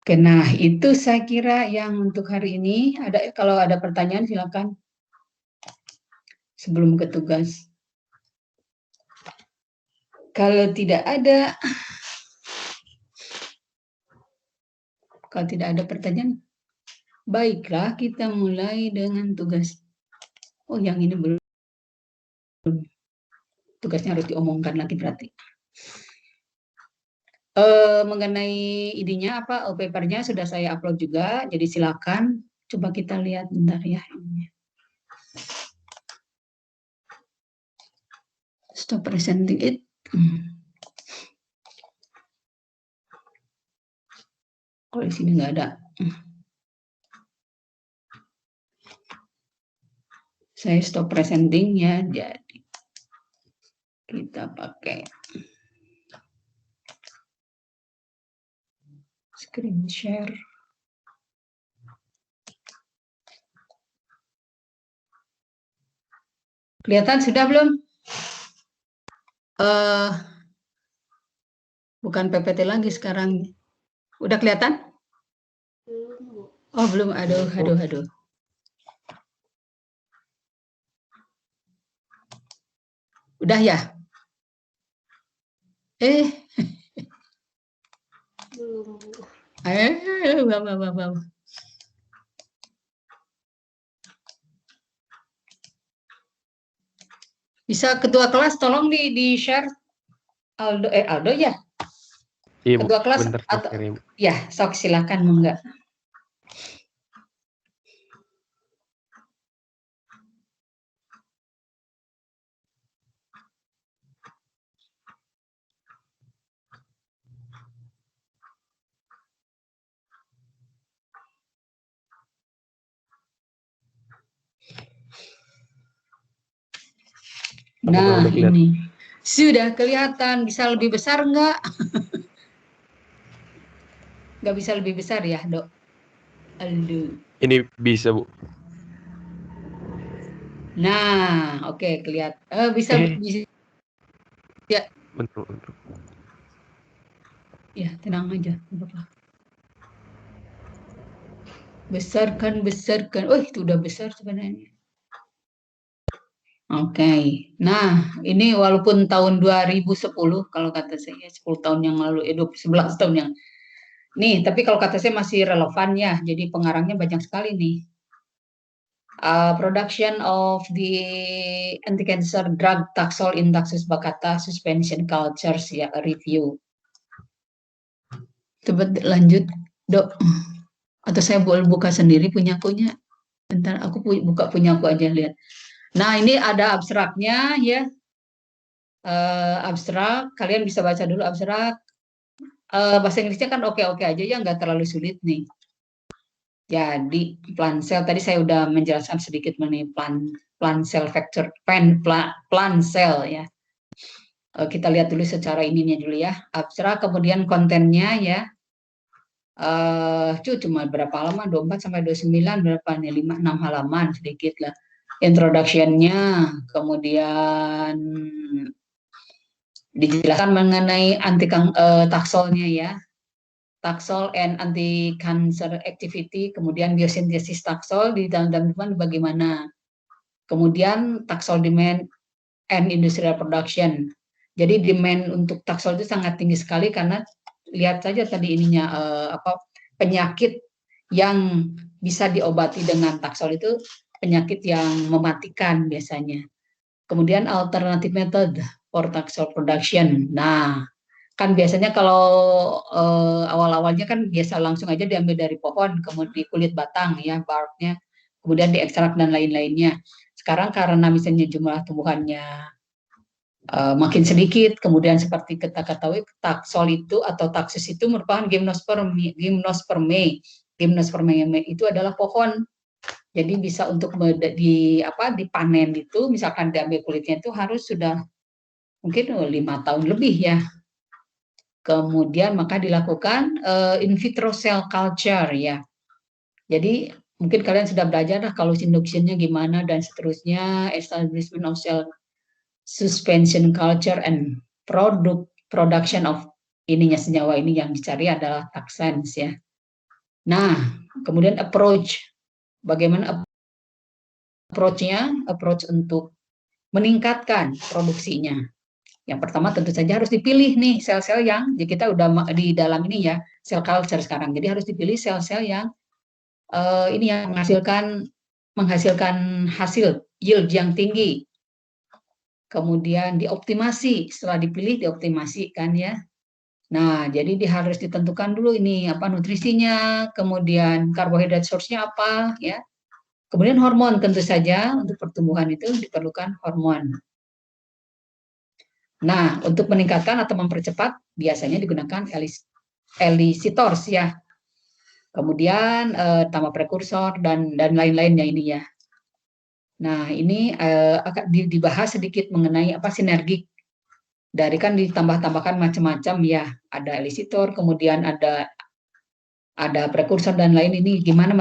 Oke, nah itu saya kira yang untuk hari ini. Kalau ada pertanyaan silakan sebelum ke tugas. Kalau tidak ada pertanyaan, baiklah kita mulai dengan tugas. Oh, yang ini belum. Tugasnya harus diomongkan lagi berarti. Mengenai idenya apa, papernya sudah saya upload juga, jadi silakan coba kita lihat bentar ya. Stop presenting it. Kalau di sini nggak ada. Saya stop presenting ya, jadi kita pakai screen share. Kelihatan sudah belum? Bukan PPT lagi sekarang. Udah kelihatan? Oh belum, aduh. Udah ya? Belum. Bisa ketua kelas tolong di share Aldo ya? Iya, ketua kelas atau ya, sok silakan enggak. Nah, ini sudah kelihatan. Bisa lebih besar enggak? Nggak bisa lebih besar ya, Dok? Aduh. Ini bisa, Bu. Nah, oke, kelihatan. Bisa, Eh, bisa ya, bentar, bentar. ya tenang aja, nggak apa-apa. Besarkan, besarkan. Oh, itu udah besar sebenarnya. Oke. Nah, ini walaupun tahun 2010, kalau kata saya 10 tahun yang lalu, 11 tahun yang. Nih, tapi kalau kata saya masih relevan ya. Jadi pengarangnya banyak sekali nih. Production of the anti-cancer drug Taxol in Taxus baccata suspension cultures ya, review. Coba lanjut, Dok. Atau saya boleh buka sendiri punyakunya. Bentar, aku buka punyaku aja, lihat. Nah, ini ada abstraknya ya. Abstrak, kalian bisa baca dulu abstrak. Bahasa Inggrisnya kan oke-oke aja ya, nggak terlalu sulit nih. Jadi plan cell tadi saya udah menjelaskan sedikit mengenai plan cell factor, plan cell ya. Kita lihat dulu secara ininya dulu ya, abstrak, kemudian kontennya ya. Cuma berapa halaman? 24 sampai 29 berapa nih? 5 6 halaman sedikit lah. Introduction-nya, kemudian dijelaskan mengenai taksolnya ya. Taxol and anti-cancer activity, kemudian biosintesis taxol di dalam lingkungan bagaimana. Kemudian taxol demand and industrial production. Jadi demand untuk taxol itu sangat tinggi sekali karena lihat saja tadi ininya penyakit yang bisa diobati dengan taxol itu penyakit yang mematikan biasanya. Kemudian alternative method for taxol production. Nah, kan biasanya kalau awal-awalnya kan biasa langsung aja diambil dari pohon, kemudian di kulit batang ya, barknya, kemudian diekstrak dan lain-lainnya. Sekarang karena misalnya jumlah tumbuhannya makin sedikit, kemudian seperti kita ketahui taksol itu atau taksis itu merupakan gimnospermae itu adalah pohon. Jadi bisa untuk dipanen itu, misalkan diambil kulitnya itu harus sudah mungkin 5 tahun lebih ya. Kemudian maka dilakukan in vitro cell culture ya. Jadi mungkin kalian sudah belajar lah kalau induction-nya gimana dan seterusnya, establishment of cell suspension culture and production of ininya senyawa ini yang dicari adalah taxanes ya. Nah, kemudian bagaimana approach untuk meningkatkan produksinya. Yang pertama tentu saja harus dipilih nih sel-sel yang kita udah di dalam ini ya, sel culture sekarang. Jadi harus dipilih sel-sel yang ini yang menghasilkan hasil yield yang tinggi. Kemudian dioptimasi, setelah dipilih dioptimasi kan ya. Nah, jadi harus ditentukan dulu ini apa nutrisinya, kemudian karbohidrat source-nya apa ya. Kemudian hormon tentu saja untuk pertumbuhan itu diperlukan hormon. Nah, untuk meningkatkan atau mempercepat biasanya digunakan elicitors ya. Kemudian tambah prekursor dan lain-lainnya ini ya. Nah, ini akan dibahas sedikit mengenai apa sinergik dari kan ditambah-tambahkan macam-macam ya. Ada elicitor, kemudian ada prekursor dan lain ini gimana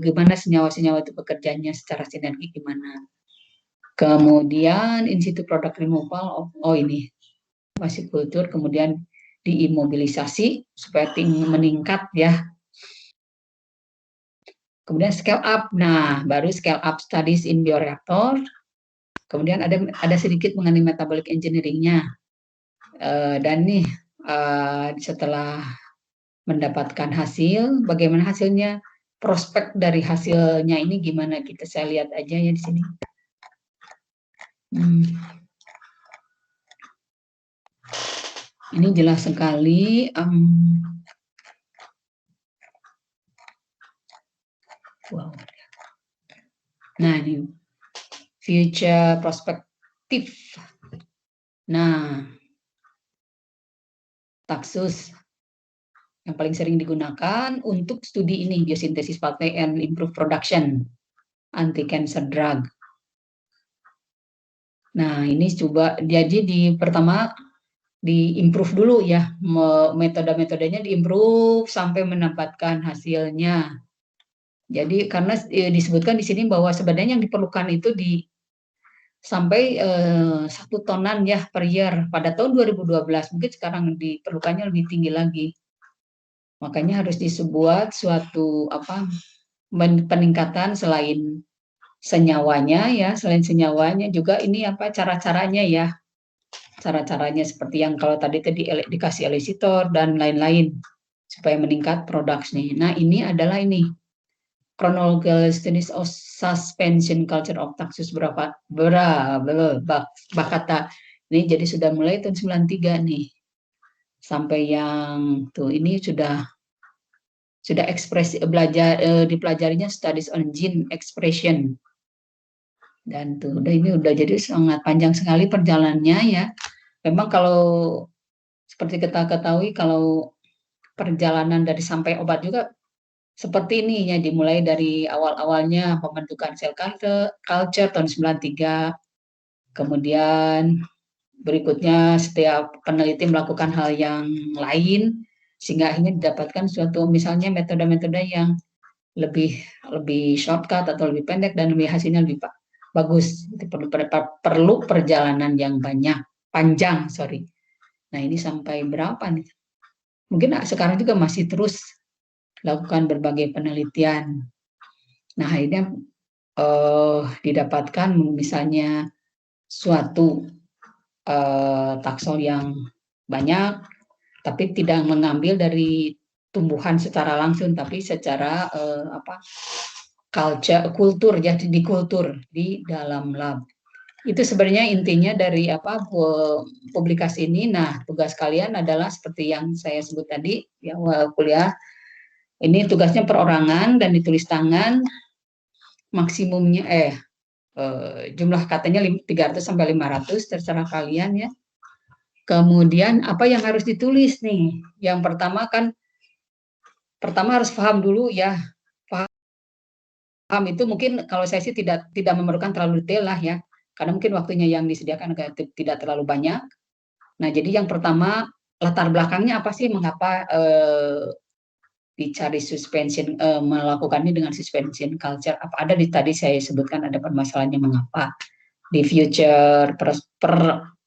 gimana senyawa-senyawa itu bekerjanya secara sinergi gimana. Kemudian in situ product removal ini masih kultur, kemudian diimobilisasi supaya meningkat ya. Kemudian scale up, nah baru scale up studies in bioreactor. Kemudian ada sedikit mengenai metabolic engineering-nya. Dan nih setelah mendapatkan hasil, bagaimana hasilnya, prospek dari hasilnya ini gimana kita saya lihat aja ya di sini. Ini jelas sekali. Wow. Nah, ini future prospektif. Nah, Taxus yang paling sering digunakan untuk studi ini, biosintesis pathway and improve production anti-cancer drug. Nah, ini coba jadi di pertama di-improve dulu ya, metode-metodenya di-improve sampai mendapatkan hasilnya. Jadi karena disebutkan di sini bahwa sebenarnya yang diperlukan itu sampai 1 tonan ya per year pada tahun 2012. Mungkin sekarang diperlukannya lebih tinggi lagi. Makanya harus dibuat suatu peningkatan selain senyawanya ya, selain senyawanya juga ini cara-caranya ya. Cara-caranya seperti yang kalau tadi dikasih elisitor dan lain-lain supaya meningkat produksinya. Nah, ini adalah chronological studies of suspension culture of Taxus Bakata. Ini jadi sudah mulai tahun 93 nih. Sampai yang tuh ini sudah ekspresi dipelajarinya studies on gene expression. Dan tuh ini udah jadi sangat panjang sekali perjalanannya ya. Memang kalau seperti kita ketahui kalau perjalanan dari sampai obat juga seperti ini ya, dimulai dari awal-awalnya pembentukan sel culture tahun 93, kemudian berikutnya setiap peneliti melakukan hal yang lain sehingga akhirnya didapatkan suatu misalnya metode-metode yang lebih shortcut atau lebih pendek dan hasilnya lebih bagus. Itu perlu perjalanan yang panjang. Nah, ini sampai berapa nih? Mungkin sekarang juga masih terus lakukan berbagai penelitian. Nah, akhirnya didapatkan misalnya suatu taksol yang banyak, tapi tidak mengambil dari tumbuhan secara langsung, tapi secara kultur, jadi di kultur di dalam lab. Itu sebenarnya intinya dari publikasi ini. Nah, tugas kalian adalah seperti yang saya sebut tadi, ya, kuliah. Ini tugasnya perorangan dan ditulis tangan, maksimumnya jumlah katanya 300 sampai 500, terserah kalian ya. Kemudian apa yang harus ditulis nih? Yang pertama harus paham dulu ya. Paham itu mungkin kalau saya sih tidak memerlukan terlalu detail lah ya. Karena mungkin waktunya yang disediakan tidak terlalu banyak. Nah, jadi yang pertama latar belakangnya apa sih, mengapa dicari suspension, melakukannya dengan suspension culture? Apa ada tadi saya sebutkan ada permasalahannya mengapa? Di future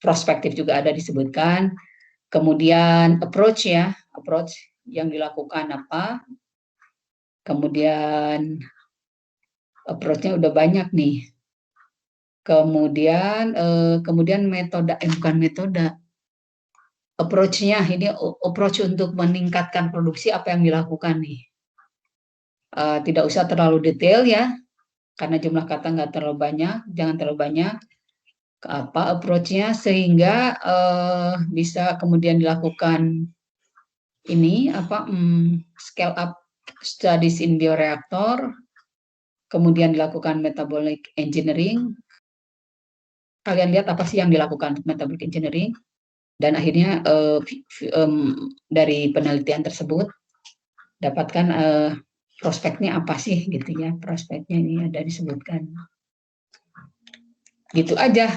perspektif juga ada disebutkan. Kemudian approach yang dilakukan apa? Kemudian approach-nya udah banyak nih. Kemudian metode, bukan metode, approach-nya ini approach untuk meningkatkan produksi apa yang dilakukan nih. Tidak usah terlalu detail ya, karena jumlah kata nggak terlalu banyak, jangan terlalu banyak. Approach-nya sehingga bisa kemudian dilakukan scale up studies in bioreaktor, kemudian dilakukan metabolic engineering. Kalian lihat apa sih yang dilakukan metabolic engineering, dan akhirnya dari penelitian tersebut dapatkan prospeknya apa sih gitu ya, prospeknya ini ada disebutkan. Gitu aja.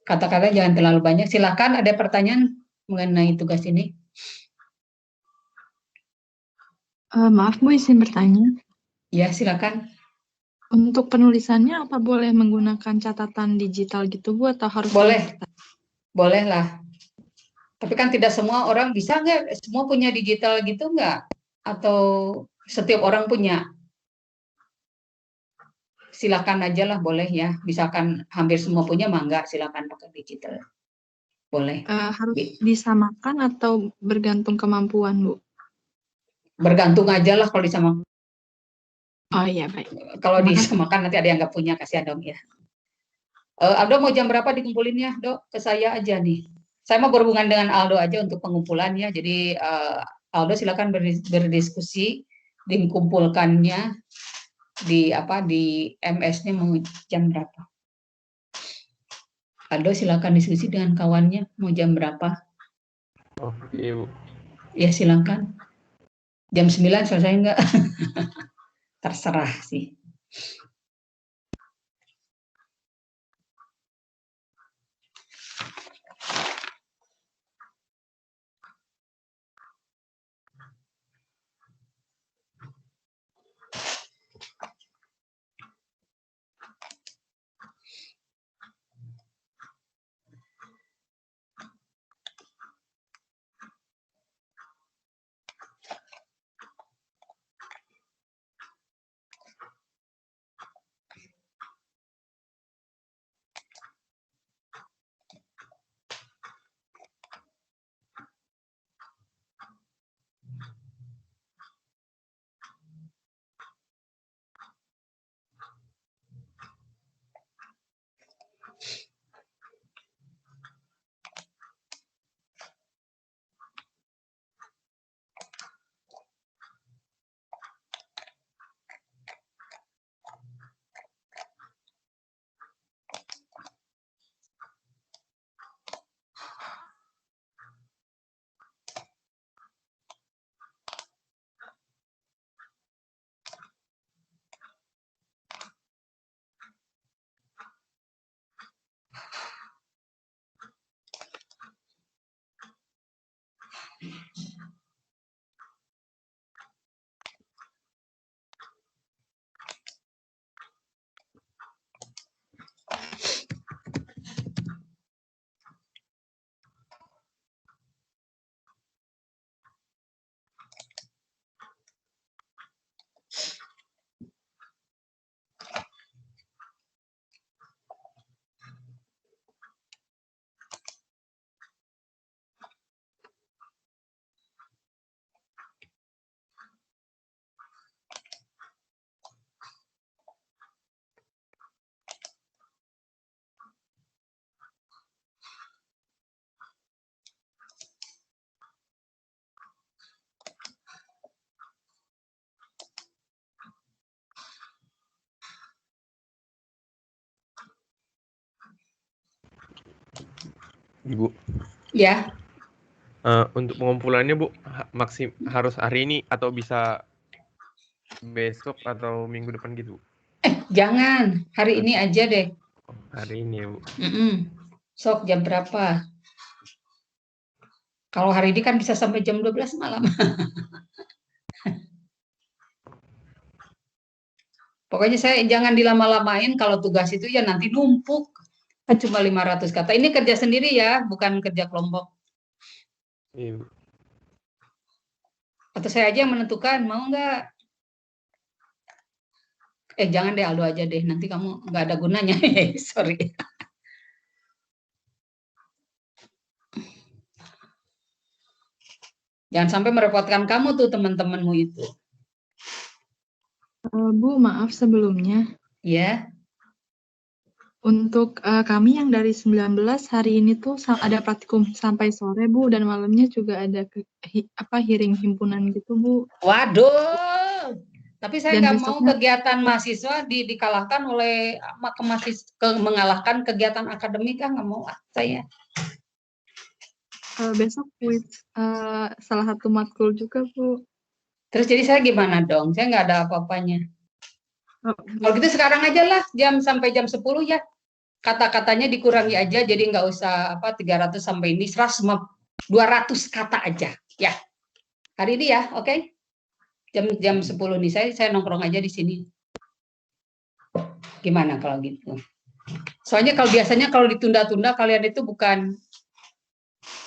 Kata-kata jangan terlalu banyak. Silakan, ada pertanyaan mengenai tugas ini? Maaf Bu, izin bertanya. Ya, silakan. Untuk penulisannya apa boleh menggunakan catatan digital gitu Bu, atau harus? Boleh lah. Tapi kan tidak semua orang bisa nggak? Semua punya digital gitu nggak? Atau setiap orang punya? Silakan aja lah, boleh ya. Misalkan hampir semua punya, mangga silakan pakai digital. Boleh. Harus disamakan atau bergantung kemampuan Bu? Bergantung aja lah kalau disamakan. Oh iya, baik. Kalau disamakan nanti ada yang nggak punya, kasihan dong ya. Aldo mau jam berapa dikumpulinnya, Dok? Ke saya aja nih. Saya mau berhubungan dengan Aldo aja untuk pengumpulannya. Jadi Aldo silakan berdiskusi, dikumpulkannya di MS-nya mau jam berapa? Aldo silakan diskusi dengan kawannya mau jam berapa? Oke, Bu. Ya silakan. Jam 9 selesai enggak? Terserah sih. Ibu. Ya, Untuk pengumpulannya Bu, harus hari ini atau bisa besok atau minggu depan gitu? jangan. Hari ini aja deh. Oh, hari ini ya Bu. Sok jam berapa? Kalau hari ini kan bisa sampai jam 12 malam. Pokoknya saya jangan dilama-lamain, kalau tugas itu ya nanti numpuk. Kan cuma 500 kata. Ini kerja sendiri ya, bukan kerja kelompok. Iya Bu. Atau saya aja yang menentukan, mau nggak? Jangan deh, Aldo aja deh. Nanti kamu nggak ada gunanya. Sorry. Jangan sampai merepotkan kamu tuh teman-temanmu itu. Bu, maaf sebelumnya. Ya. Untuk kami yang dari 19 hari ini tuh ada praktikum sampai sore, Bu, dan malamnya juga ada hearing himpunan gitu, Bu. Waduh. Tapi saya Dan nggak mau besoknya kegiatan mahasiswa dikalahkan oleh mengalahkan kegiatan akademik, kan nggak mau saya. besok salah satu matkul juga, Bu. Terus jadi saya gimana dong? Saya nggak ada apa-apanya. Kalau gitu sekarang aja lah, sampai jam 10 ya. Kata-katanya dikurangi aja, jadi nggak usah 300 sampai ini 200 kata aja ya. Hari ini ya, oke? Jam 10 nih, saya nongkrong aja di sini. Gimana kalau gitu? Soalnya biasanya kalau ditunda-tunda kalian itu bukan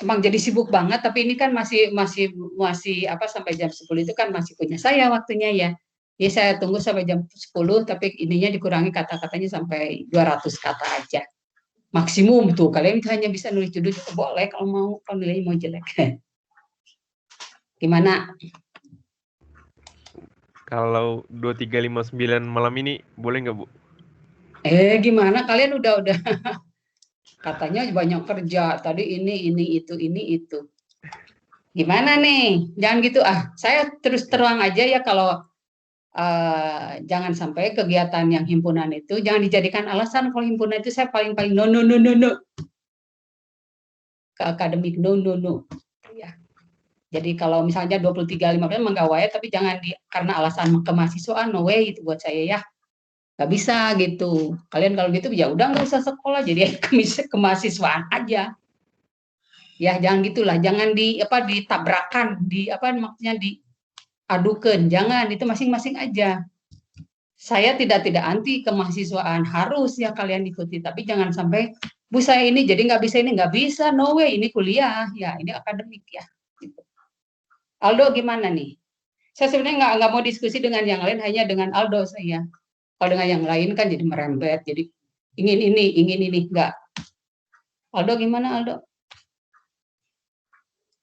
emang jadi sibuk banget, tapi ini kan masih sampai jam 10 itu kan masih punya saya waktunya ya. Jadi saya tunggu sampai jam 10, tapi ininya dikurangi kata-katanya sampai 200 kata aja. Maksimum tuh, kalian hanya bisa nulis judul juga boleh kalau nilainya mau jelek. Gimana? Kalau 2359 malam ini boleh nggak Bu? Gimana? Kalian udah katanya banyak kerja. Tadi ini itu. Gimana nih? Jangan gitu Saya terus terang aja ya, kalau jangan sampai kegiatan yang himpunan itu jangan dijadikan alasan. Kalau himpunan itu saya paling no ke akademik, no ya. Jadi kalau misalnya 23.15 menggawai, tapi jangan karena alasan kemahasiswaan, no way itu buat saya ya. Nggak bisa gitu. Kalian kalau gitu ya udah nggak usah sekolah, jadi kemahasiswaan aja. Ya jangan gitulah, jangan ditabrakan, maksudnya diadukan, jangan, itu masing-masing aja. Saya tidak anti kemahasiswaan, harus ya kalian ikuti, tapi jangan sampai Bu saya ini jadi nggak bisa, no way, ini kuliah ya, ini akademik ya. Gitu. Aldo gimana nih? Saya sebenarnya nggak mau diskusi dengan yang lain, hanya dengan Aldo saya. Kalau dengan yang lain kan jadi merembet, jadi ingin ini, enggak. Aldo gimana Aldo?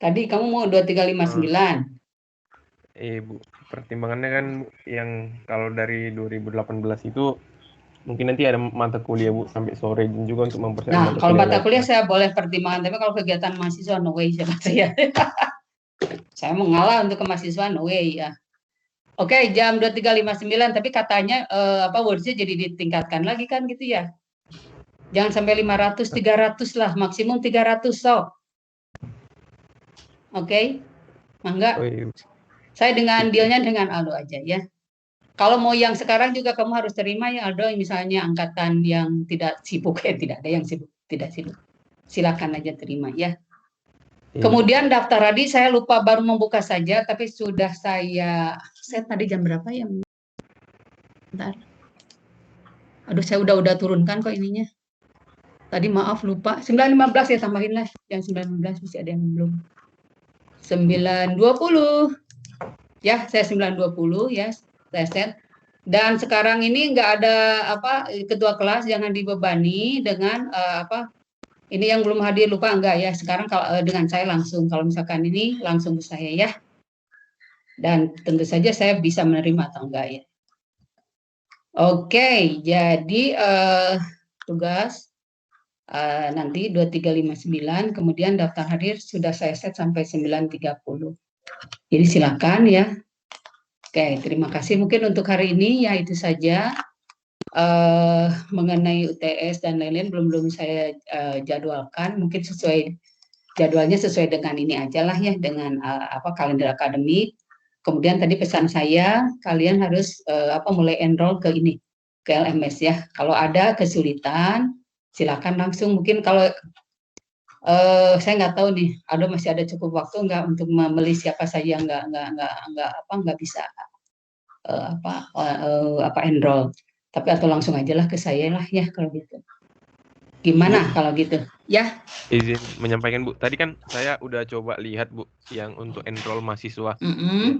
Tadi kamu mau 2359. Bu, pertimbangannya kan yang kalau dari 2018 itu mungkin nanti ada mata kuliah Bu sampai sore juga untuk mempersiapkan Kalau mata kuliah saya boleh pertimbangan, tapi kalau kegiatan mahasiswa no way saya. Saya mengalah untuk kemahasiswaan no way ya. Oke, jam 2359, tapi katanya words-nya jadi ditingkatkan lagi kan gitu ya. Jangan sampai 500, 300 lah, maksimum 300 so. Oke? Mangga. Saya dengan dealnya dengan Aldo aja ya. Kalau mau yang sekarang juga kamu harus terima ya Aldo, misalnya angkatan yang tidak sibuk, tidak ada yang sibuk, tidak sibuk. Silakan aja terima ya. Kemudian daftar tadi saya lupa baru membuka saja, tapi sudah saya set tadi jam berapa ya? Bentar. Aduh, saya udah turunkan kok ininya. Tadi maaf lupa. 9.15 ya, tambahin lah. Yang 9.15 masih ada yang belum. 9.20. Ya, saya 9.20 ya, saya set. Dan sekarang ini nggak ada ketua kelas, jangan dibebani dengan ini yang belum hadir lupa enggak ya. Sekarang kalau dengan saya langsung, kalau misalkan ini langsung ke saya ya. Dan tentu saja saya bisa menerima atau enggak ya. Oke, jadi tugas nanti 2359, kemudian daftar hadir sudah saya set sampai 9.30. Jadi silakan ya. Oke, terima kasih. Mungkin untuk hari ini ya itu saja. mengenai UTS dan lain-lain belum saya jadwalkan. Mungkin jadwalnya sesuai dengan ini aja lah ya, dengan kalender akademik. Kemudian tadi pesan saya, kalian harus mulai enroll ke ini, ke LMS ya. Kalau ada kesulitan, silakan langsung. Mungkin kalau saya nggak tahu nih, masih ada cukup waktu nggak untuk membeli siapa saja yang nggak bisa enroll. Tapi atau langsung aja lah ke saya lah ya kalau gitu. Gimana kalau gitu? Ya. Izin menyampaikan Bu, tadi kan saya udah coba lihat Bu, yang untuk enroll mahasiswa,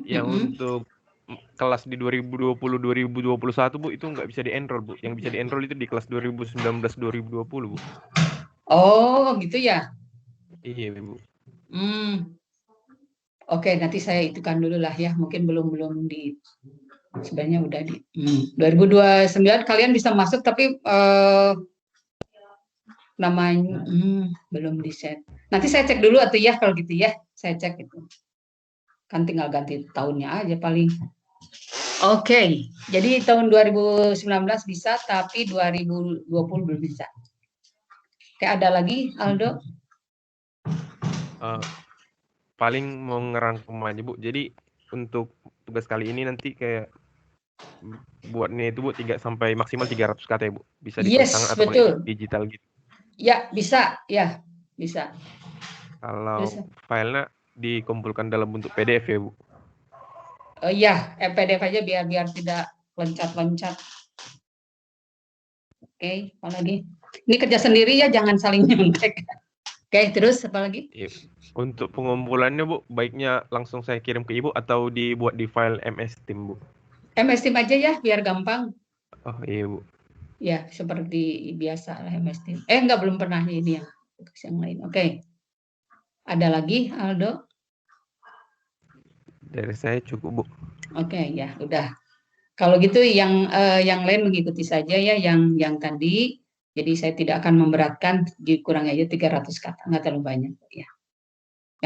yang untuk kelas di 2020-2021 Bu itu nggak bisa di-enroll Bu, yang bisa di-enroll itu di kelas 2019-2020 Bu. Oh gitu ya? Iya Bu. Oke, nanti saya itukan dulu lah ya, mungkin belum di sebenarnya udah di 2029 kalian bisa masuk tapi namanya belum di set. Nanti saya cek dulu atau ya kalau gitu ya, saya cek itu. Kan tinggal ganti tahunnya aja paling. Oke, jadi tahun 2019 bisa tapi 2020 belum bisa. Oke, ada lagi Aldo? Paling mau ngerangkum aja Bu. Jadi untuk tugas kali ini nanti kayak buatnya itu Bu maksimal 300 kata ya Bu. Bisa ditulis tangan atau betul. digital gitu. Ya, bisa. Ya, bisa. Kalau filenya dikumpulkan dalam bentuk PDF ya Bu. Iya, PDF aja biar tidak loncat-loncat. Oke, apa lagi? Ini kerja sendiri ya, jangan saling nyontek. Oke, terus apa lagi? Untuk pengumpulannya Bu, baiknya langsung saya kirim ke Ibu atau dibuat di file MS Team Bu? MS Team aja ya, biar gampang. Oh iya Bu. Ya, seperti biasa lah MS Team. Enggak, belum pernah ini ya, yang lain. Oke. Ada lagi, Aldo? Dari saya cukup Bu. Oke, ya, udah. Kalau gitu yang lain mengikuti saja ya, yang tadi. Jadi saya tidak akan memberatkan, dikurang aja 300 kata, nggak terlalu banyak ya.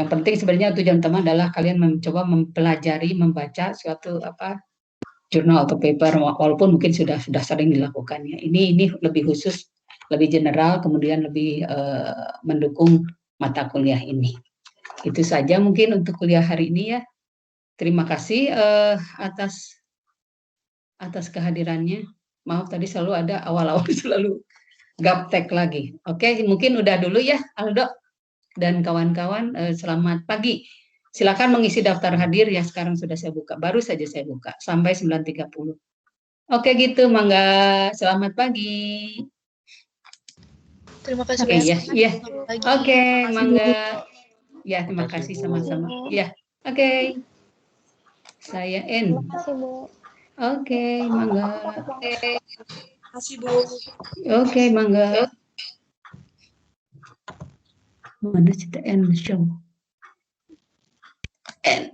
Yang penting sebenarnya tujuan utama adalah kalian mencoba mempelajari, membaca suatu jurnal atau paper, walaupun mungkin sudah sering dilakukannya. Ini lebih khusus, lebih general, kemudian lebih mendukung mata kuliah ini. Itu saja mungkin untuk kuliah hari ini ya. Terima kasih atas kehadirannya. Maaf tadi selalu ada awal-awal selalu gaptek lagi. Oke, mungkin udah dulu ya Aldo dan kawan-kawan. Selamat pagi. Silakan mengisi daftar hadir ya, sekarang sudah saya buka. Baru saja saya buka sampai 9.30. Oke gitu, mangga. Selamat pagi. Terima kasih. Iya. Oke, mangga. Ya, terima kasih sama-sama. Ya. Oke. Saya N. Terima kasih, Bu. Oke, mangga. Terima kasih, Bu. Oke, mangga. Mana cerita N show? N.